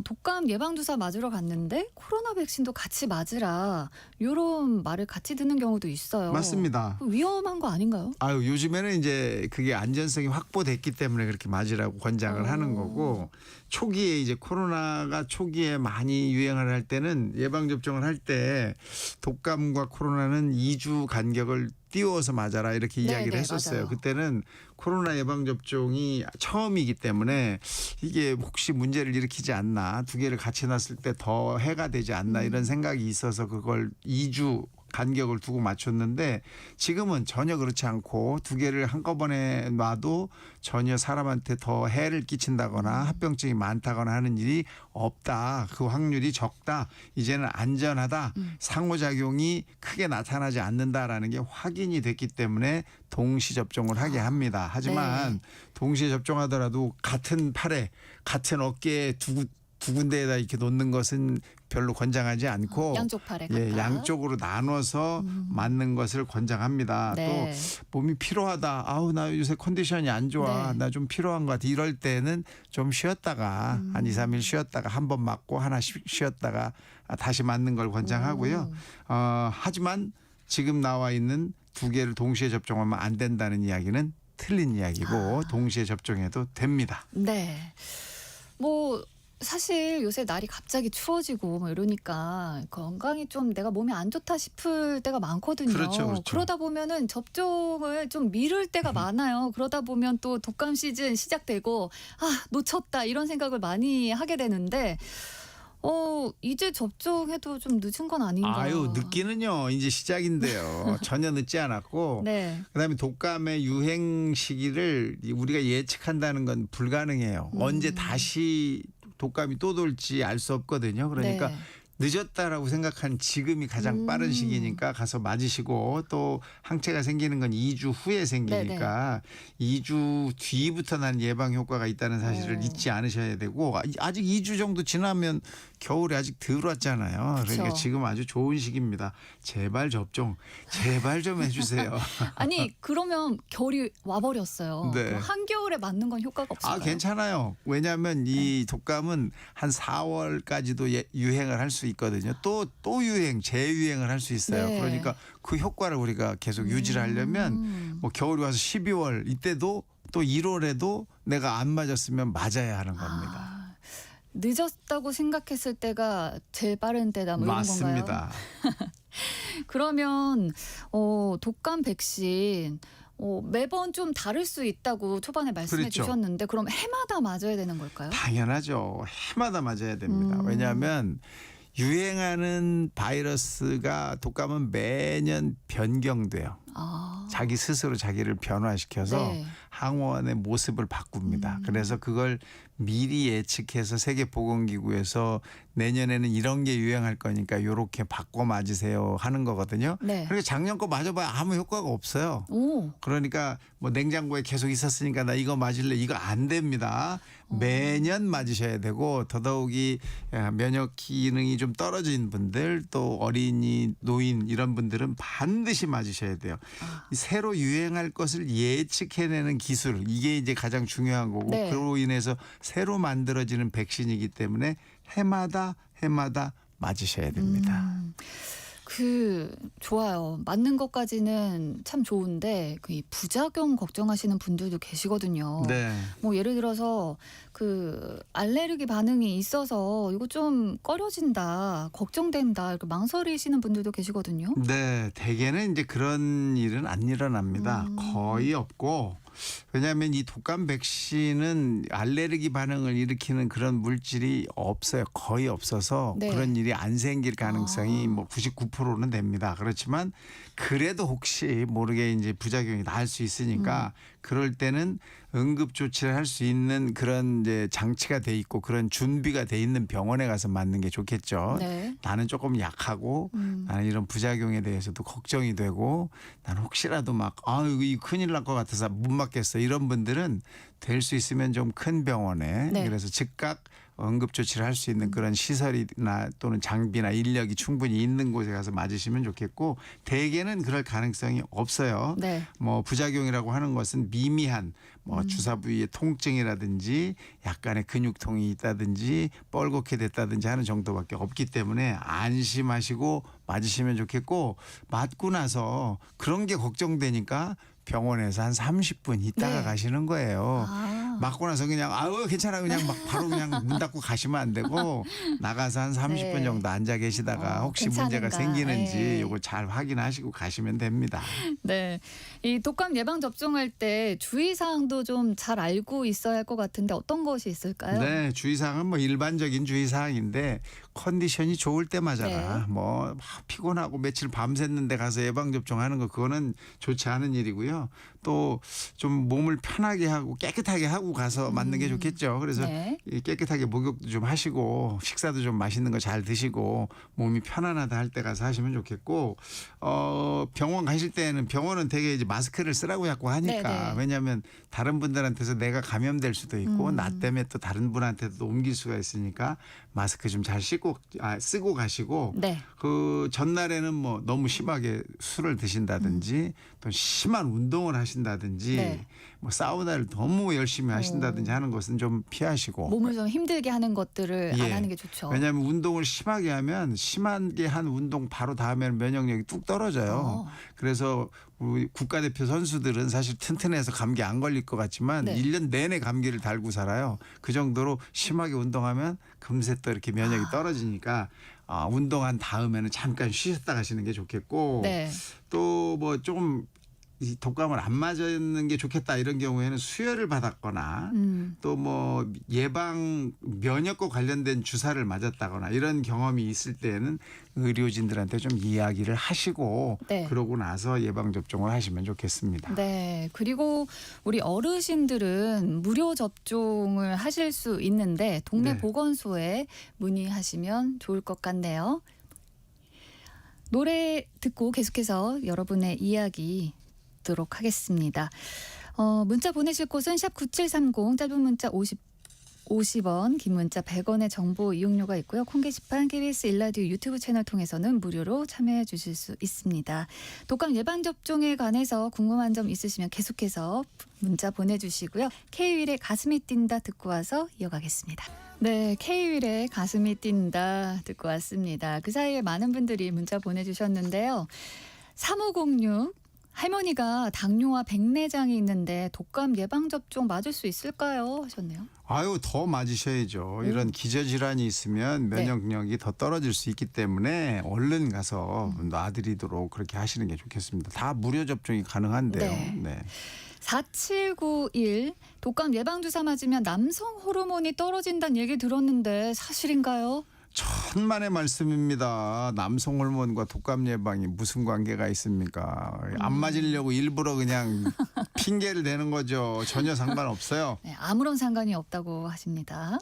독감 예방주사 맞으러 갔는데 코로나 백신도 같이 맞으라. 이런 말을 같이 듣는 경우도 있어요. 맞습니다. 위험한 거 아닌가요? 아유 요즘에는 이제 그게 안전성이 확보됐기 때문에 그렇게 맞으라고 권장을 하는 거고 초기에 이제 코로나가 초기에 많이 유행을 할 때는 예방접종을 할 때 독감과 코로나는 2주 간격을 띄워서 맞아라 이렇게 이야기를 네, 했었어요. 맞아요. 그때는 코로나 예방접종이 처음이기 때문에 이게 혹시 문제를 일으키지 않나 두 개를 같이 놨을 때 더 해가 되지 않나 이런 생각이 있어서 그걸 2주 간격을 두고 맞췄는데 지금은 전혀 그렇지 않고 두 개를 한꺼번에 놔도 전혀 사람한테 더 해를 끼친다거나 합병증이 많다거나 하는 일이 없다. 그 확률이 적다. 이제는 안전하다. 상호작용이 크게 나타나지 않는다라는 게 확인이 됐기 때문에 동시 접종을 하게 합니다. 하지만 동시에 접종하더라도 같은 팔에 같은 어깨에 두 군데에다 이렇게 놓는 것은 별로 권장하지 않고 양쪽 팔에 각각. 양쪽으로 나눠서 맞는 것을 권장합니다. 네. 또 몸이 피로하다. 아우 나 요새 컨디션이 안 좋아. 네. 나 좀 피로한 것 같아. 이럴 때는 좀 쉬었다가 한 2, 3일 쉬었다가 한 번 맞고 하나 쉬었다가 다시 맞는 걸 권장하고요. 하지만 지금 나와 있는 두 개를 동시에 접종하면 안 된다는 이야기는 틀린 이야기고 동시에 접종해도 됩니다. 네. 사실 요새 날이 갑자기 추워지고 이러니까 건강이 좀 내가 몸이 안 좋다 싶을 때가 많거든요. 그렇죠. 그러다 보면은 접종을 좀 미룰 때가 많아요. 그러다 보면 또 독감 시즌 시작되고 놓쳤다 이런 생각을 많이 하게 되는데 이제 접종해도 좀 늦은 건 아닌가. 아유 늦기는요 이제 시작인데요. 전혀 늦지 않았고 네. 그다음에 독감의 유행 시기를 우리가 예측한다는 건 불가능해요. 언제 다시 독감이 또 돌지 알 수 없거든요. 그러니까 네. 늦었다라고 생각한 지금이 가장 빠른 시기니까 가서 맞으시고 또 항체가 생기는 건 2주 후에 생기니까 2주 뒤부터 난 예방 효과가 있다는 사실을 잊지 않으셔야 되고 아직 2주 정도 지나면 겨울이 아직 덜 왔잖아요. 그러니까 그쵸. 지금 아주 좋은 시기입니다. 제발 접종 제발 좀 해주세요. 아니 그러면 겨울이 와버렸어요. 네. 그럼 한겨울에 맞는 건 효과가 없어요. 괜찮아요. 왜냐하면 이 독감은 한 4월까지도 유행을 할 수 있거든요. 또 유행, 재유행을 할 수 있어요. 네. 그러니까 그 효과를 우리가 계속 유지를 하려면 겨울이 와서 12월 이때도 또 1월에도 내가 안 맞았으면 맞아야 하는 겁니다. 늦었다고 생각했을 때가 제일 빠른 때다 이런 건가요? 맞습니다. 그러면 독감 백신 매번 좀 다를 수 있다고 초반에 말씀해 그렇죠. 주셨는데 그럼 해마다 맞아야 되는 걸까요? 당연하죠. 해마다 맞아야 됩니다. 왜냐하면 유행하는 바이러스가 독감은 매년 변경돼요. 자기 스스로 자기를 변화시켜서 항원의 모습을 바꿉니다. 그래서 그걸 미리 예측해서 세계보건기구에서 내년에는 이런 게 유행할 거니까 이렇게 바꿔 맞으세요 하는 거거든요. 네. 그러니까 작년 거 맞아봐야 아무 효과가 없어요. 그러니까 뭐 냉장고에 계속 있었으니까 나 이거 맞을래 이거 안 됩니다. 매년 맞으셔야 되고 더더욱이 면역 기능이 좀 떨어진 분들 또 어린이 노인 이런 분들은 반드시 맞으셔야 돼요. 이 새로 유행할 것을 예측해내는 기술 이게 이제 가장 중요한 거고 네. 그로 인해서 새로 만들어지는 백신이기 때문에 해마다 맞으셔야 됩니다. 좋아요. 맞는 것까지는 참 좋은데 이 부작용 걱정하시는 분들도 계시거든요. 네. 뭐 예를 들어서 알레르기 반응이 있어서 이거 좀 꺼려진다, 걱정된다 이렇게 망설이시는 분들도 계시거든요. 네, 대개는 이제 그런 일은 안 일어납니다. 거의 없고 왜냐하면 이 독감 백신은 알레르기 반응을 일으키는 그런 물질이 없어요. 거의 없어서 네. 그런 일이 안 생길 가능성이 뭐 99%는 됩니다. 그렇지만 그래도 혹시 모르게 이제 부작용이 날 수 있으니까 그럴 때는 응급 조치를 할 수 있는 그런 이제 장치가 돼 있고 그런 준비가 돼 있는 병원에 가서 맞는 게 좋겠죠. 네. 나는 조금 약하고 나는 이런 부작용에 대해서도 걱정이 되고 나는 혹시라도 이거 큰일 날 것 같아서 못 맞겠어 이런 분들은 될 수 있으면 좀 큰 병원에 네. 그래서 즉각 응급 조치를 할 수 있는 그런 시설이나 또는 장비나 인력이 충분히 있는 곳에 가서 맞으시면 좋겠고 대개는 그럴 가능성이 없어요. 네. 뭐 부작용이라고 하는 것은 미미한 뭐 주사 부위의 통증이라든지 약간의 근육통이 있다든지 뻘겋게 됐다든지 하는 정도밖에 없기 때문에 안심하시고 맞으시면 좋겠고 맞고 나서 그런 게 걱정되니까 병원에서 한 30분 있다가 네. 가시는 거예요. 아. 맞고 나서 그냥 괜찮아 그냥 바로 그냥 문 닫고 가시면 안 되고 나가서 한 30분 네. 정도 앉아 계시다가 혹시 문제가 괜찮은가. 생기는지 네. 요거 잘 확인하시고 가시면 됩니다. 네. 이 독감 예방 접종할 때 주의사항도 좀 잘 알고 있어야 할 것 같은데 어떤 것이 있을까요? 네, 주의사항은 뭐 일반적인 주의사항인데 컨디션이 좋을 때 맞아라. 네. 뭐 피곤하고 며칠 밤샜는데 가서 예방 접종하는 거 그거는 좋지 않은 일이고요. 또 좀 몸을 편하게 하고 깨끗하게 하고 가서 맞는 게 좋겠죠. 그래서 네. 이 깨끗하게 목욕도 좀 하시고 식사도 좀 맛있는 거 잘 드시고 몸이 편안하다 할 때 가서 하시면 좋겠고 병원 가실 때는 병원은 되게 이제 마스크를 쓰라고 자꾸 하니까 네네. 왜냐하면 다른 분들한테서 내가 감염될 수도 있고 나 때문에 또 다른 분한테도 옮길 수가 있으니까 마스크 좀 잘 쓰고 가시고 네. 그 전날에는 뭐 너무 심하게 술을 드신다든지 또 심한 운동을 하신다든지 네. 뭐 사우나를 너무 열심히 하신다든지 하는 것은 좀 피하시고 몸을 좀 힘들게 하는 것들을 안 예. 하는 게 좋죠. 왜냐하면 운동을 심하게 하면 심하게 한 운동 바로 다음에는 면역력이 뚝 떨어져요. 그래서 우리 국가대표 선수들은 사실 튼튼해서 감기 안 걸릴 것 같지만 네. 1년 내내 감기를 달고 살아요. 그 정도로 심하게 운동하면 금세 또 이렇게 면역이 떨어지니까 운동한 다음에는 잠깐 쉬셨다 가시는 게 좋겠고 네. 또 뭐 조금 이 독감을 안 맞는 게 좋겠다 이런 경우에는 수혈을 받았거나 또 뭐 예방 면역과 관련된 주사를 맞았다거나 이런 경험이 있을 때는 의료진들한테 좀 이야기를 하시고 네. 그러고 나서 예방 접종을 하시면 좋겠습니다. 네. 그리고 우리 어르신들은 무료 접종을 하실 수 있는데 동네 네. 보건소에 문의하시면 좋을 것 같네요. 노래 듣고 계속해서 여러분의 이야기 듣도록 하겠습니다. 문자 보내실 곳은 샵 9730 짧은 문자 50원, 긴 문자 100원의 정보 이용료가 있고요. 콩 게시판 KBS 일라디오 유튜브 채널 통해서는 무료로 참여해 주실 수 있습니다. 독감 예방접종에 관해서 궁금한 점 있으시면 계속해서 문자 보내주시고요. K-윌의 가슴이 뛴다 듣고 와서 이어가겠습니다. 네, K-윌의 가슴이 뛴다 듣고 왔습니다. 그 사이에 많은 분들이 문자 보내주셨는데요. 3506 할머니가 당뇨와 백내장이 있는데 독감 예방접종 맞을 수 있을까요? 하셨네요. 더 맞으셔야죠. 이런 기저질환이 있으면 면역력이 더 떨어질 수 있기 때문에 얼른 가서 놔드리도록 그렇게 하시는 게 좋겠습니다. 다 무료 접종이 가능한데요. 네. 4791 독감 예방주사 맞으면 남성 호르몬이 떨어진다는 얘기 들었는데 사실인가요? 천만의 말씀입니다. 남성 호르몬과 독감 예방이 무슨 관계가 있습니까? 안 맞으려고 일부러 그냥 핑계를 대는 거죠. 전혀 상관없어요. 네, 아무런 상관이 없다고 하십니다.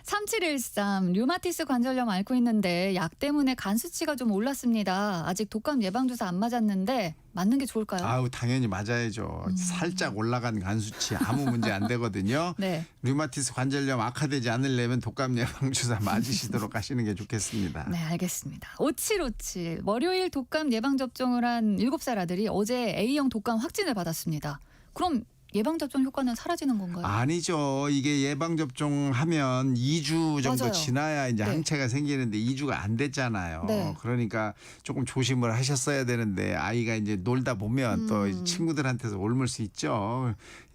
3713 류마티스 관절염 앓고 있는데 약 때문에 간 수치가 좀 올랐습니다. 아직 독감 예방주사 안 맞았는데 맞는 게 좋을까요? 당연히 맞아야죠. 살짝 올라간 간 수치 아무 문제 안 되거든요. 네. 류마티스 관절염 악화되지 않으려면 독감 예방 주사 맞으시도록 하시는 게 좋겠습니다. 좋겠습니다. 네, 알겠습니다. 5757 월요일 독감 예방접종을 한 7살 아들이 어제 A형 독감 확진을 받았습니다. 그럼 예방접종 효과는 사라지는 건가요? 아니죠. 이게 예방접종하면 2주 정도 맞아요. 지나야 이제 네. 항체가 생기는데 2주가 안 됐잖아요. 네. 그러니까 조금 조심을 하셨어야 되는데 아이가 이제 놀다 보면 또 친구들한테서 옮을 수 있죠.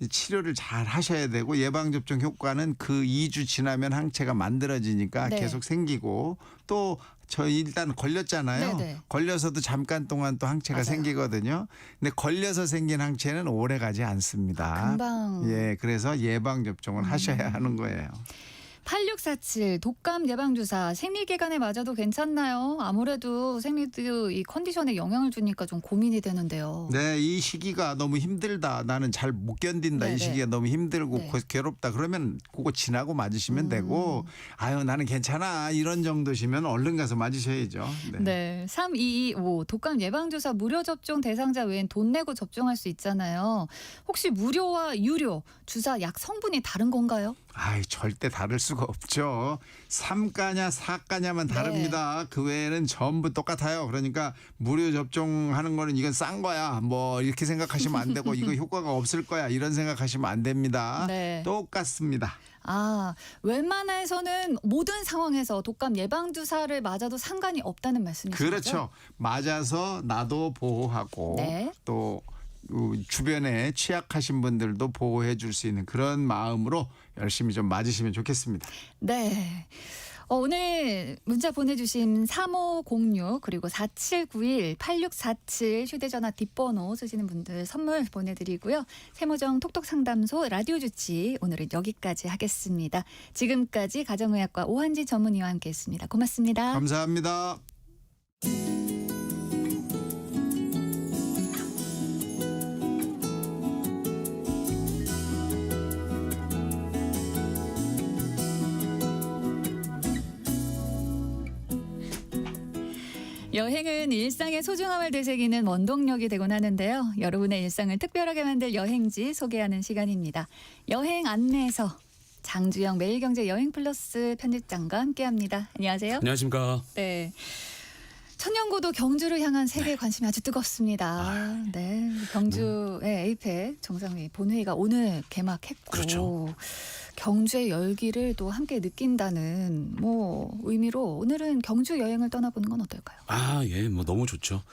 치료를 잘 하셔야 되고 예방접종 효과는 그 2주 지나면 항체가 만들어지니까 네. 계속 생기고 또 저 일단 걸렸잖아요. 네네. 걸려서도 잠깐 동안 또 항체가 맞아요. 생기거든요. 근데 걸려서 생긴 항체는 오래 가지 않습니다. 금방. 예, 그래서 예방 접종을 하셔야 하는 거예요. 8647 독감 예방주사 생리기간에 맞아도 괜찮나요? 아무래도 생리도 이 컨디션에 영향을 주니까 좀 고민이 되는데요. 네, 이 시기가 너무 힘들다. 나는 잘 못 견딘다. 네네. 이 시기가 너무 힘들고 네. 괴롭다. 그러면 그거 지나고 맞으시면 되고 아유 나는 괜찮아. 이런 정도시면 얼른 가서 맞으셔야죠. 네. 3225 독감 예방주사 무료 접종 대상자 외엔 돈 내고 접종할 수 있잖아요. 혹시 무료와 유료 주사 약 성분이 다른 건가요? 아이 절대 다를 수가 없죠. 3가냐 4가냐만 다릅니다. 그 외에는 전부 똑같아요. 그러니까 무료 접종하는 거는 이건 싼 거야. 뭐 이렇게 생각하시면 안 되고 이거 효과가 없을 거야. 이런 생각하시면 안 됩니다. 네. 똑같습니다. 아, 웬만해서는 모든 상황에서 독감 예방주사를 맞아도 상관이 없다는 말씀이시죠? 그렇죠. 맞아서 나도 보호하고 네. 또 주변에 취약하신 분들도 보호해 줄 수 있는 그런 마음으로 열심히 좀 맞으시면 좋겠습니다. 네. 오늘 문자 보내주신 3506 그리고 4791 8647 휴대전화 뒷번호 쓰시는 분들 선물 보내드리고요. 세모정 톡톡상담소 라디오 주치 오늘은 여기까지 하겠습니다. 지금까지 가정의학과 오한지 전문의와 함께했습니다. 고맙습니다. 감사합니다. 여행은 일상의 소중함을 되새기는 원동력이 되곤 하는데요. 여러분의 일상을 특별하게 만들 여행지 소개하는 시간입니다. 여행 안내서 장주영 매일경제 여행플러스 편집장과 함께합니다. 안녕하세요. 안녕하십니까. 네. 천년고도 경주를 향한 세계 관심이 아주 뜨겁습니다. 네, 경주의 에이펙 정상회의 본회의가 오늘 개막했고 그렇죠. 경주의 열기를 또 함께 느낀다는 뭐 의미로 오늘은 경주 여행을 떠나보는 건 어떨까요? 아, 예, 뭐 너무 좋죠.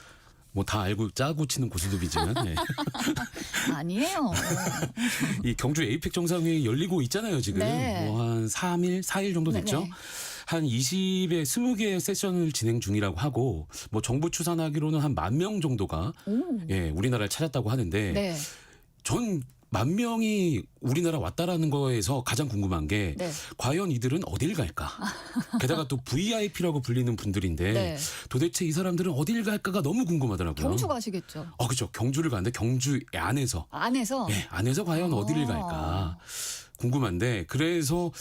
뭐 다 알고 짜고 치는 고스톱이지만 예. 아니에요. 이 경주 에이펙 정상회의 열리고 있잖아요 지금. 네. 뭐 한 3일, 4일 정도 됐죠. 네네. 한 20개 세션을 진행 중이라고 하고 뭐 정부 추산하기로는 한 10,000명 정도가 예, 우리나라를 찾았다고 하는데 네. 전 10,000명이 우리나라 왔다라는 거에서 가장 궁금한 게 네. 과연 이들은 어딜 갈까? 게다가 또 VIP라고 불리는 분들인데 네. 도대체 이 사람들은 어딜 갈까가 너무 궁금하더라고요. 경주 가시겠죠? 그렇죠. 경주를 가는데 경주 안에서 안에서? 예, 안에서 과연 어디를 갈까 궁금한데 그래서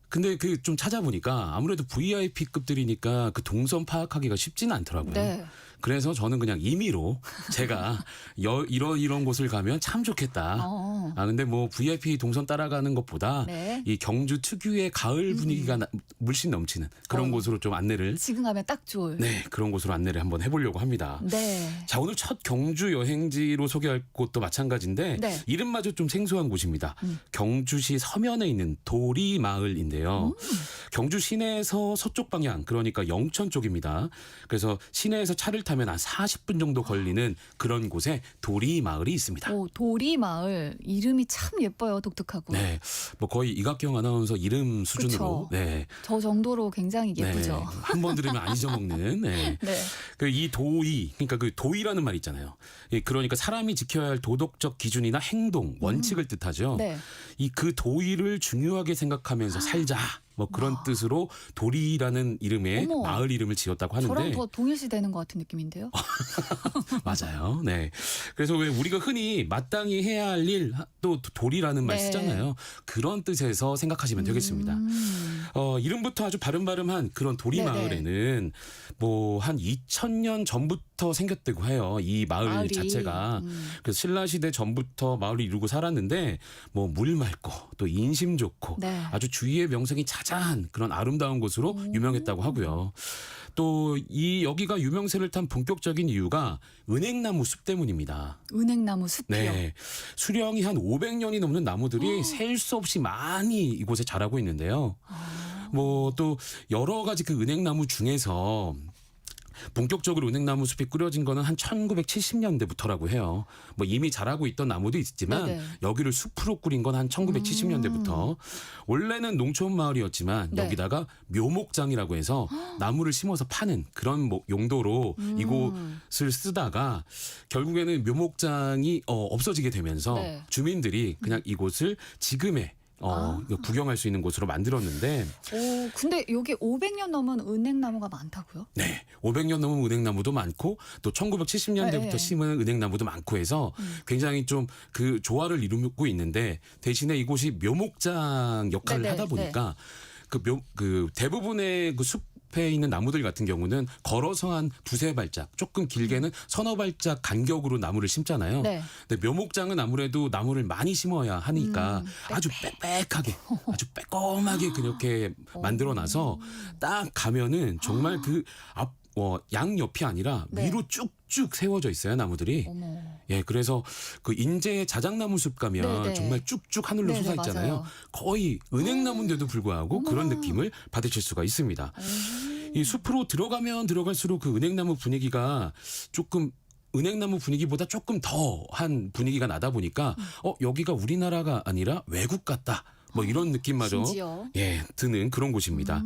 근데 그 좀 찾아보니까 아무래도 VIP급들이니까 그 동선 파악하기가 쉽지는 않더라고요. 네. 그래서 저는 그냥 임의로 제가 이런 곳을 가면 참 좋겠다. 근데 뭐 VIP 동선 따라가는 것보다 네. 이 경주 특유의 가을 분위기가 물씬 넘치는 그런 곳으로 좀 안내를 지금 가면 딱 좋을. 네, 그런 곳으로 안내를 한번 해보려고 합니다. 네. 자, 오늘 첫 경주 여행지로 소개할 곳도 마찬가지인데 네. 이름마저 좀 생소한 곳입니다. 경주시 서면에 있는 도리마을인데요. 경주 시내에서 서쪽 방향 그러니까 영천 쪽입니다. 그래서 시내에서 차를 타면 한 40분 정도 걸리는 그런 곳에 도리마을이 있습니다. 오, 도리마을 이름이 참 예뻐요. 독특하고. 네, 뭐 거의 이각경 아나운서 이름 수준으로. 그쵸. 네. 저 정도로 굉장히 예쁘죠. 네, 한 번 들으면 안 잊어먹는. 네. 네. 그 이 도의, 그러니까 그 도의라는 말 있잖아요. 그러니까 사람이 지켜야 할 도덕적 기준이나 행동, 원칙을 뜻하죠. 네. 이 그 도의를 중요하게 생각하면서 살자. 뭐 그런 뜻으로 도리라는 이름의 어머. 마을 이름을 지었다고 하는데 저랑 더 동일시 되는 것 같은 느낌인데요. 맞아요. 네. 그래서 왜 우리가 흔히 마땅히 해야 할 일 또 도리라는 말 네. 쓰잖아요. 그런 뜻에서 생각하시면 되겠습니다. 이름부터 아주 바름바름한 그런 도리 네네. 마을에는 뭐 한 2000년 전부터 생겼다고 해요. 이 마을 마을이. 자체가. 그래서 신라 시대 전부터 마을을 이루고 살았는데 뭐 물 맑고 또 인심 좋고 네. 아주 주위의 명성이 자자한 그런 아름다운 곳으로 유명했다고 하고요. 또 이 여기가 유명세를 탄 본격적인 이유가 은행나무 숲 때문입니다. 은행나무 숲이요. 네. 수령이 한 500년이 넘는 나무들이 셀 수 없이 많이 이곳에 자라고 있는데요. 뭐 또 여러 가지 그 은행나무 중에서 본격적으로 은행나무 숲이 꾸려진 거는 한 1970년대부터라고 해요. 뭐 이미 자라고 있던 나무도 있지만 네네. 여기를 숲으로 꾸린 건 한 1970년대부터. 원래는 농촌 마을이었지만 네. 여기다가 묘목장이라고 해서 나무를 심어서 파는 그런 용도로 이곳을 쓰다가 결국에는 묘목장이 없어지게 되면서 네. 주민들이 그냥 이곳을 지금의 구경할 수 있는 곳으로 만들었는데 오, 근데 여기 500년 넘은 은행나무가 많다고요? 네, 500년 넘은 은행나무도 많고 또 1970년대부터 네. 심은 은행나무도 많고 해서 굉장히 좀 그 조화를 이루고 있는데 대신에 이곳이 묘목장 역할을 네네, 하다 보니까 그 대부분의 그 숲에 있는 나무들 같은 경우는 걸어서 한 두세 발짝, 조금 길게는 서너 발짝 간격으로 나무를 심잖아요. 네. 근데 묘목장은 아무래도 나무를 많이 심어야 하니까 아주 빽빽하게, 아주 빼꼼하게 그렇게 만들어놔서 딱 가면은 정말 그 양옆이 아니라 네. 위로 쭉쭉 세워져 있어요, 나무들이. 어머. 예, 그래서 그 인제 자작나무 숲 가면 네네. 정말 쭉쭉 하늘로 네네, 솟아 있잖아요. 맞아요. 거의 은행나무인데도 불구하고 그런 느낌을 받으실 수가 있습니다. 이 숲으로 들어가면 들어갈수록 그 은행나무 분위기가 조금 은행나무 분위기보다 조금 더한 분위기가 나다 보니까 여기가 우리나라가 아니라 외국 같다. 뭐 이런 느낌마저 심지어. 드는 그런 곳입니다.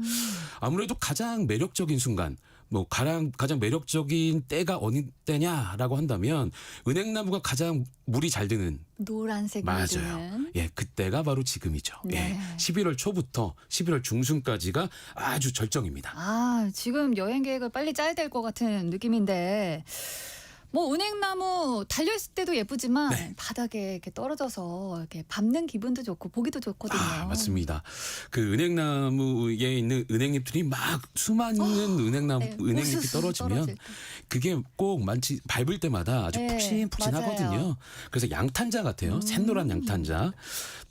아무래도 가장 매력적인 순간, 뭐 가장 매력적인 때가 어느 때냐라고 한다면 은행나무가 가장 물이 잘 드는 노란색 맞아요. 드는. 예, 그때가 바로 지금이죠. 네. 예, 11월 초부터 11월 중순까지가 아주 절정입니다. 아, 지금 여행 계획을 빨리 짜야 될 것 같은 느낌인데. 뭐 은행나무 달려있을 때도 예쁘지만 네. 바닥에 이렇게 떨어져서 이렇게 밟는 기분도 좋고 보기도 좋거든요. 맞습니다. 그 은행나무에 있는 은행잎들이 막 수많은 네, 은행잎이 우수수 떨어지면 떨어질 때. 그게 꼭 밟을 때마다 아주 네, 푹신푹신하거든요. 맞아요. 그래서 양탄자 같아요. 샛노란 양탄자.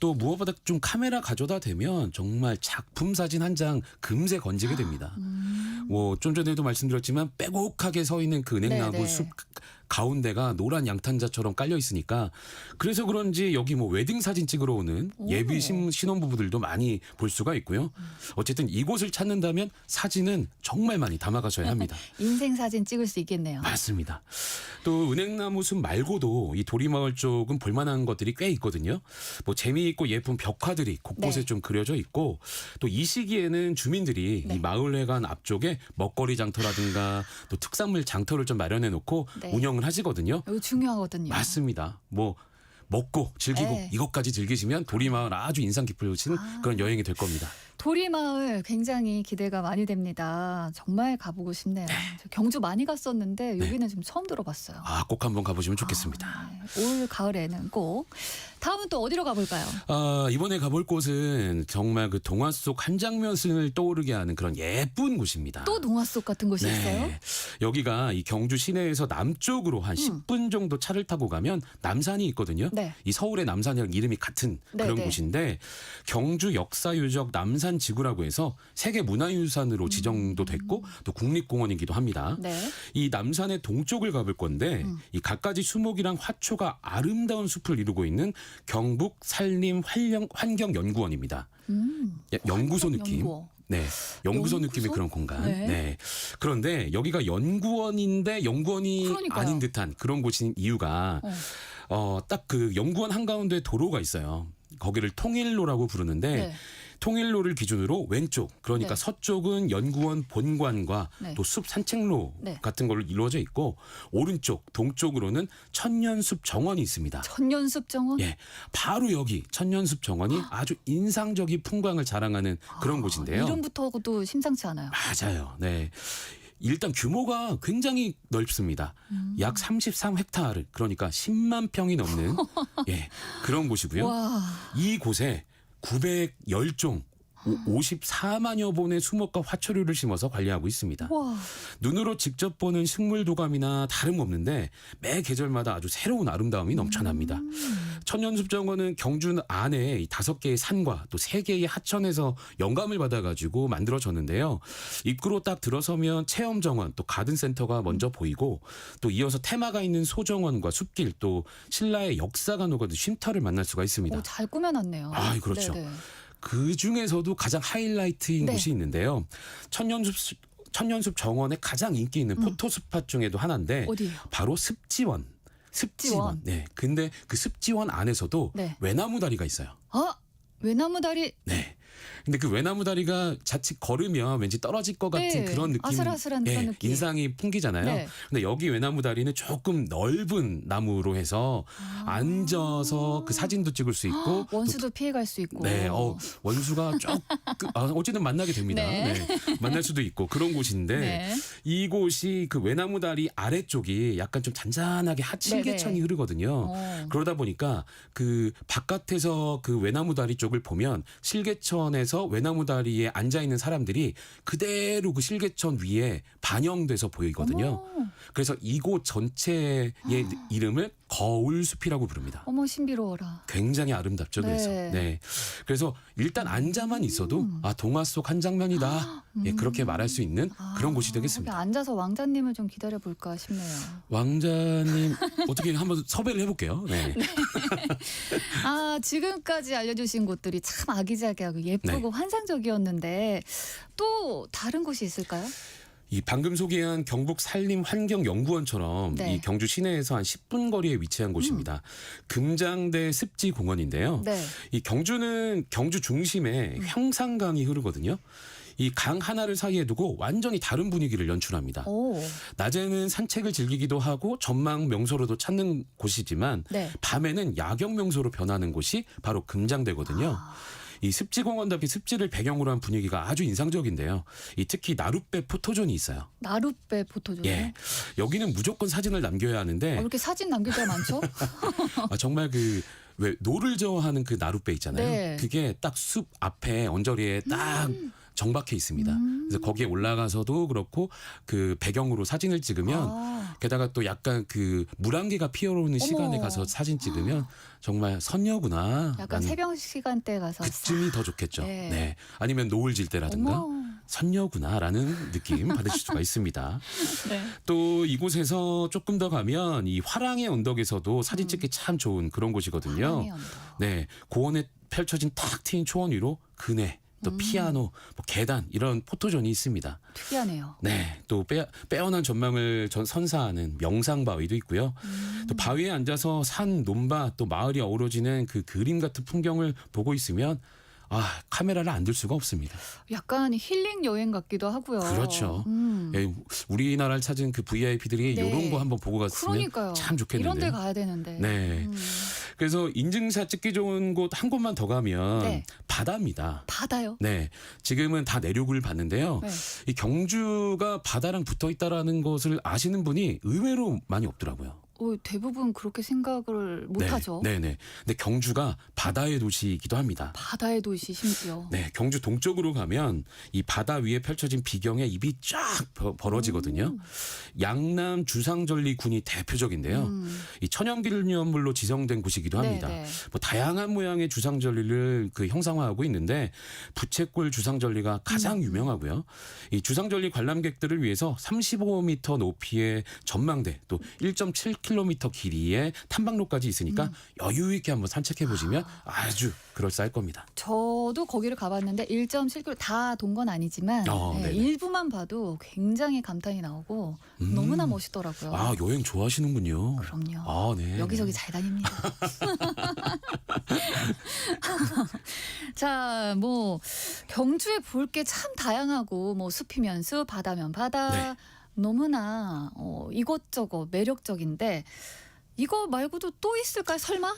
또 무엇보다 좀 카메라 가져다 대면 정말 작품 사진 한 장 금세 건지게 됩니다. 뭐 좀 전에도 말씀드렸지만 빼곡하게 서 있는 그 은행나무 네네. 숲 가운데가 노란 양탄자처럼 깔려 있으니까 그래서 그런지 여기 뭐 웨딩 사진 찍으러 오는 예비 신혼부부들도 많이 볼 수가 있고요. 어쨌든 이곳을 찾는다면 사진은 정말 많이 담아가셔야 합니다. 인생 사진 찍을 수 있겠네요. 맞습니다. 또 은행나무 숲 말고도 이 도리마을 쪽은 볼만한 것들이 꽤 있거든요. 뭐 재미있고 예쁜 벽화들이 곳곳에 네. 좀 그려져 있고 또 이 시기에는 주민들이 네. 이 마을회관 앞쪽에 먹거리 장터라든가 또 특산물 장터를 좀 마련해 놓고 네. 운영을 하시거든요. 이거 중요하거든요. 맞습니다. 뭐 먹고 즐기고 네. 이것까지 즐기시면 도리마을 아주 인상 깊으신 그런 여행이 될 겁니다. 도리마을 굉장히 기대가 많이 됩니다. 정말 가보고 싶네요. 저 경주 많이 갔었는데 여기는 좀 처음 들어봤어요. 꼭 한번 가보시면 좋겠습니다. 올 가을에는 꼭. 다음은 또 어디로 가볼까요? 이번에 가볼 곳은 정말 그 동화 속 한 장면을 떠오르게 하는 그런 예쁜 곳입니다. 또 동화 속 같은 곳이 있어요? 여기가 이 경주 시내에서 남쪽으로 한 10분 정도 차를 타고 가면 남산이 있거든요. 네. 이 서울의 남산이랑 이름이 같은 그런 네. 곳인데 경주 역사유적 남산 지구라고 해서 세계 문화유산으로 지정도 됐고 또 국립공원이기도 합니다. 네. 이 남산의 동쪽을 가볼 건데 이 갖가지 수목이랑 화초가 아름다운 숲을 이루고 있는 경북 산림 환경연구원입니다. 연구소 느낌. 네, 연구소 느낌의 그런 공간. 네. 네. 그런데 여기가 연구원인데 연구원이 그러니까요. 아닌 듯한 그런 곳인 이유가 딱 그 연구원 한가운데 도로가 있어요. 거기를 통일로라고 부르는데 네. 통일로를 기준으로 왼쪽 그러니까 네. 서쪽은 연구원 본관과 네. 또 숲 산책로 네. 같은 걸로 이루어져 있고 오른쪽 동쪽으로는 천년숲 정원이 있습니다. 천년숲 정원? 예, 바로 여기 천년숲 정원이 아주 인상적인 풍광을 자랑하는 그런 곳인데요. 이름부터도 심상치 않아요. 맞아요. 네. 일단 규모가 굉장히 넓습니다. 약 33헥타르 그러니까 10만 평이 넘는 그런 곳이고요. 와. 이 곳에 910종 54만여 본의 수목과 화초류를 심어서 관리하고 있습니다. 와. 눈으로 직접 보는 식물 도감이나 다름없는데 매 계절마다 아주 새로운 아름다움이 넘쳐납니다. 천연숲정원은 경주 안에 5개의 산과 또 3개의 하천에서 영감을 받아가지고 만들어졌는데요. 입구로 딱 들어서면 체험정원 또 가든센터가 먼저 보이고 또 이어서 테마가 있는 소정원과 숲길 또 신라의 역사가 녹아든 쉼터를 만날 수가 있습니다. 잘 꾸며놨네요. 아, 그렇죠. 네네. 그 중에서도 가장 하이라이트인 네. 곳이 있는데요. 천연숲 정원의 가장 인기 있는 포토스팟 중에도 하나인데 어디예요? 바로 습지원. 습지원. 네. 근데 그 습지원 안에서도 네. 외나무 다리가 있어요. 외나무 다리. 네. 근데 그 외나무 다리가 자칫 걸으면 왠지 떨어질 것 같은 네, 그런 느낌, 아슬아슬한 그런 느낌. 인상이 풍기잖아요. 네. 근데 여기 외나무 다리는 조금 넓은 나무로 해서 앉아서 그 사진도 찍을 수 있고 원수도 피해갈 수 있고. 네, 원수가 어쨌든 만나게 됩니다. 네. 네, 만날 수도 있고 그런 곳인데 네. 이곳이 그 외나무 다리 아래쪽이 약간 좀 잔잔하게 하층계천이 네네. 흐르거든요. 그러다 보니까 그 바깥에서 그 외나무 다리 쪽을 보면 실개천에서 외나무 다리에 앉아 있는 사람들이 그대로 그 실개천 위에 반영돼서 보이거든요. 그래서 이곳 전체의 이름을 거울숲이라고 부릅니다. 어머 신비로워라. 굉장히 아름답죠. 그래서 네. 그래서 일단 앉아만 있어도 동화 속 한 장면이다. 그렇게 말할 수 있는 그런 곳이 되겠습니다. 거기 앉아서 왕자님을 좀 기다려 볼까 싶네요. 왕자님 어떻게 한번 섭외를 해볼게요. 네. 지금까지 알려주신 곳들이 참 아기자기하고 예쁘고 환상적이었는데 또 다른 곳이 있을까요? 이 방금 소개한 경북 산림환경연구원처럼 네. 이 경주 시내에서 한 10분 거리에 위치한 곳입니다. 금장대 습지공원인데요. 네. 이 경주는 경주 중심에 형산강이 흐르거든요. 이 강 하나를 사이에 두고 완전히 다른 분위기를 연출합니다. 낮에는 산책을 즐기기도 하고 전망 명소로도 찾는 곳이지만 네. 밤에는 야경 명소로 변하는 곳이 바로 금장대거든요. 이 습지공원답게 습지를 배경으로 한 분위기가 아주 인상적인데요. 특히 나룻배 포토존이 있어요. 나룻배 포토존. 예, 여기는 무조건 사진을 남겨야 하는데 왜 이렇게 사진 남길 때가 많죠? 정말 왜 노를 저어하는 그 나룻배 있잖아요. 네. 그게 딱 숲 앞에 언저리에 딱 정박해 있습니다. 그래서 거기에 올라가서도 그렇고 그 배경으로 사진을 찍으면 게다가 또 약간 그 물안개가 피어오르는 시간에 가서 사진 찍으면 정말 선녀구나. 약간 새벽 시간대 가서 그쯤이 더 좋겠죠. 네. 네. 아니면 노을 질 때라든가 선녀구나라는 느낌 받으실 수가 있습니다. 네. 또 이곳에서 조금 더 가면 이 화랑의 언덕에서도 사진 찍기 참 좋은 그런 곳이거든요. 화랑의 언덕. 네, 고원에 펼쳐진 탁 트인 초원 위로 그네, 또 피아노, 계단 이런 포토존이 있습니다. 특이하네요. 네, 또 빼어난 전망을 선사하는 명상 바위도 있고요. 또 바위에 앉아서 산, 논밭, 또 마을이 어우러지는 그 그림 같은 풍경을 보고 있으면 카메라를 안 들 수가 없습니다. 약간 힐링 여행 같기도 하고요. 그렇죠. 우리나라를 찾은 그 VIP들이 네. 이런 거 한번 보고 갔으면 그러니까요. 참 좋겠는데. 이런 데 가야 되는데. 네. 그래서 인증샷 찍기 좋은 곳 한 곳만 더 가면 네. 바다입니다. 바다요? 네. 지금은 다 내륙을 봤는데요. 네. 이 경주가 바다랑 붙어 있다라는 것을 아시는 분이 의외로 많이 없더라고요. 대부분 그렇게 생각을 못하죠. 네네. 근데 경주가 바다의 도시이기도 합니다. 바다의 도시 심지어. 네, 경주 동쪽으로 가면 이 바다 위에 펼쳐진 비경에 입이 쫙 벌어지거든요. 양남 주상절리군이 대표적인데요. 이 천연기념물로 지정된 곳이기도 합니다. 네네. 다양한 모양의 주상절리를 형상화하고 있는데 부채꼴 주상절리가 가장 유명하고요. 이 주상절리 관람객들을 위해서 35m 높이의 전망대 또 1.7km 길이의 탐방로까지 있으니까 여유 있게 한번 산책해 보시면 아주 그럴싸할 겁니다. 저도 거기를 가봤는데 1.7km 다 돈 건 아니지만 네네. 일부만 봐도 굉장히 감탄이 나오고 너무나 멋있더라고요. 여행 좋아하시는군요. 그럼요. 네. 여기저기 잘 다닙니다. 자, 경주에 볼 게 참 다양하고 숲이면 숲, 바다면 바다. 네. 너무나 이것저것 매력적인데 이거 말고도 또 있을까요? 설마?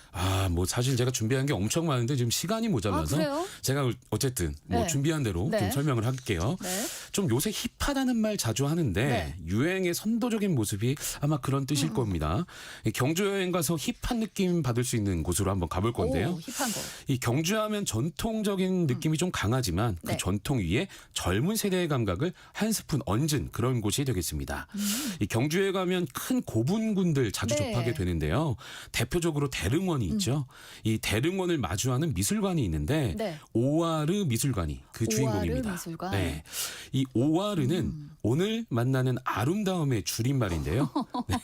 뭐 사실 제가 준비한 게 엄청 많은데 지금 시간이 모자라서 그래요? 제가 어쨌든 뭐 네. 준비한 대로 네. 좀 설명을 할게요. 네. 좀 요새 힙하다는 말 자주 하는데 네. 유행의 선도적인 모습이 아마 그런 뜻일 겁니다. 이 경주 여행 가서 힙한 느낌 받을 수 있는 곳으로 한번 가볼 건데요. 오, 힙한 거. 이 경주하면 전통적인 느낌이 좀 강하지만 그 네. 전통 위에 젊은 세대의 감각을 한 스푼 얹은 그런 곳이 되겠습니다. 이 경주에 가면 큰 고분군들 자주 네. 접하게 되는데요. 대표적으로 대릉원이 있죠. 이 대릉원을 마주하는 미술관이 있는데 네. 오아르 미술관이 그 주인공입니다. 오아르 미술관. 네. 이 오아르는 오늘 만나는 아름다움의 줄임말인데요. 네.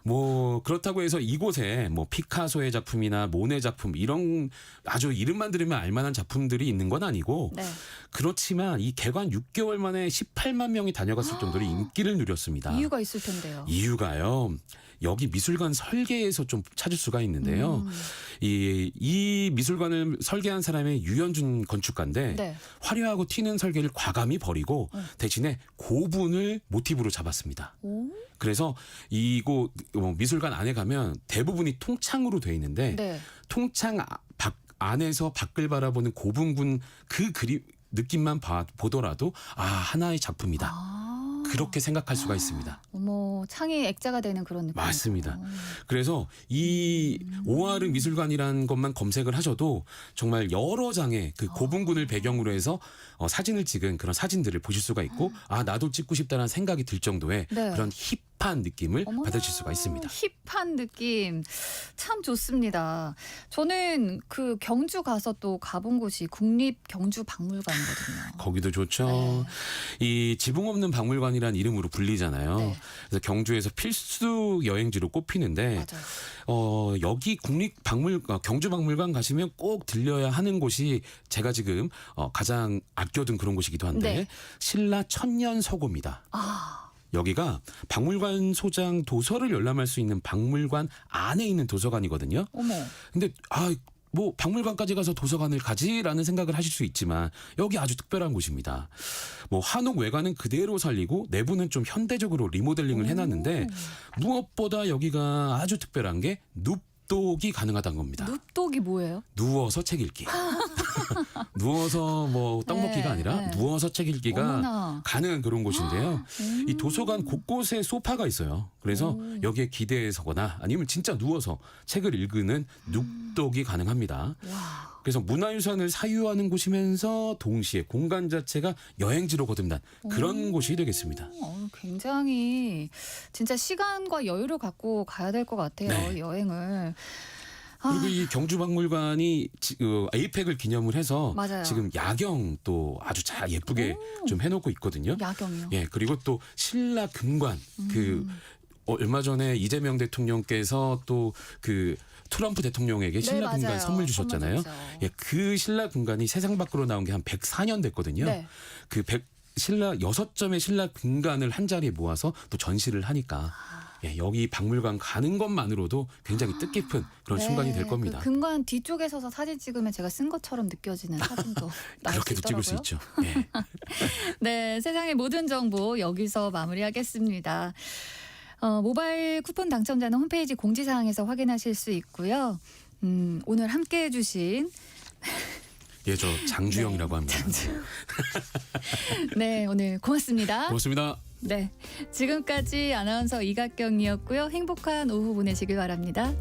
뭐 그렇다고 해서 이곳에 뭐 피카소의 작품이나 모네 작품 이런 아주 이름만 들으면 알만한 작품들이 있는 건 아니고 네. 그렇지만 이 개관 6개월 만에 18만 명이 다녀갔을 정도로 인기를 누렸습니다. 이유가 있을 텐데요. 이유가요. 여기 미술관 설계에서 좀 찾을 수가 있는데요. 이 미술관을 설계한 사람의 유현준 건축가인데 네. 화려하고 튀는 설계를 과감히 버리고 대신에 고분을 모티브로 잡았습니다. 오. 그래서 이곳 미술관 안에 가면 대부분이 통창으로 돼 있는데 네. 통창 안에서 밖을 바라보는 고분군 그 그림 느낌만 보더라도 하나의 작품이다. 그렇게 생각할 수가 있습니다. 어머, 창이 액자가 되는 그런 느낌. 맞습니다. 그래서 이 오아르 미술관이라는 것만 검색을 하셔도 정말 여러 장의 그 고분군을 배경으로 해서 사진을 찍은 그런 사진들을 보실 수가 있고 나도 찍고 싶다는 생각이 들 정도의 네. 그런 힙한 느낌을 어머나, 받으실 수가 있습니다. 힙한 느낌 참 좋습니다. 저는 그 경주 가서 또 가본 곳이 국립경주박물관이거든요. 거기도 좋죠. 네. 이 지붕 없는 박물관이라는 이름으로 불리잖아요. 네. 그래서 경주에서 필수 여행지로 꼽히는데 맞아요. 여기 경주박물관 가시면 꼭 들려야 하는 곳이 제가 지금 가장 아껴둔 그런 곳이기도 한데 네. 신라 천년서고입니다. 여기가 박물관 소장 도서를 열람할 수 있는 박물관 안에 있는 도서관이거든요. 어머. 근데 뭐 박물관까지 가서 도서관을 가지라는 생각을 하실 수 있지만 여기 아주 특별한 곳입니다. 뭐 한옥 외관은 그대로 살리고 내부는 좀 현대적으로 리모델링을 해놨는데 무엇보다 여기가 아주 특별한 게 눕독이 가능하다는 겁니다. 눕독이 뭐예요? 누워서 책 읽기. 누워서 뭐 떡 먹기가 아니라 누워서 책 읽기가 어머나. 가능한 그런 곳인데요. 이 도서관 곳곳에 소파가 있어요. 그래서 여기에 기대서거나 아니면 진짜 누워서 책을 읽는 눕독이 가능합니다. 그래서 문화유산을 사유하는 곳이면서 동시에 공간 자체가 여행지로 거듭난 그런 곳이 되겠습니다. 굉장히 진짜 시간과 여유를 갖고 가야 될 것 같아요. 네. 여행을. 그리고 이 경주박물관이 에이펙을 기념을 해서 맞아요. 지금 야경 또 아주 잘 예쁘게 좀 해놓고 있거든요. 야경이요? 예, 그리고 또 신라 금관 얼마 전에 이재명 대통령께서 또 그 트럼프 대통령에게 신라 금관 맞아요. 선물 주셨잖아요. 예, 그 신라 금관이 세상 밖으로 나온 게 한 104년 됐거든요. 네. 신라 6점의 신라 금관을 한 자리에 모아서 또 전시를 하니까 여기 박물관 가는 것만으로도 굉장히 뜻깊은 그런 순간이 될 겁니다. 그 금관 뒤쪽에 서서 사진 찍으면 제가 쓴 것처럼 느껴지는 사진도 나올 수 그렇게도 찍을 수 있더라고요. 있죠. 예. 네, 세상의 모든 정보 여기서 마무리하겠습니다. 모바일 쿠폰 당첨자는 홈페이지 공지사항에서 확인하실 수 있고요. 오늘 함께해 주신 예, 저 장주영이라고 합니다. 네, 오늘 고맙습니다. 고맙습니다. 네, 지금까지 아나운서 이각경이었고요. 행복한 오후 보내시길 바랍니다.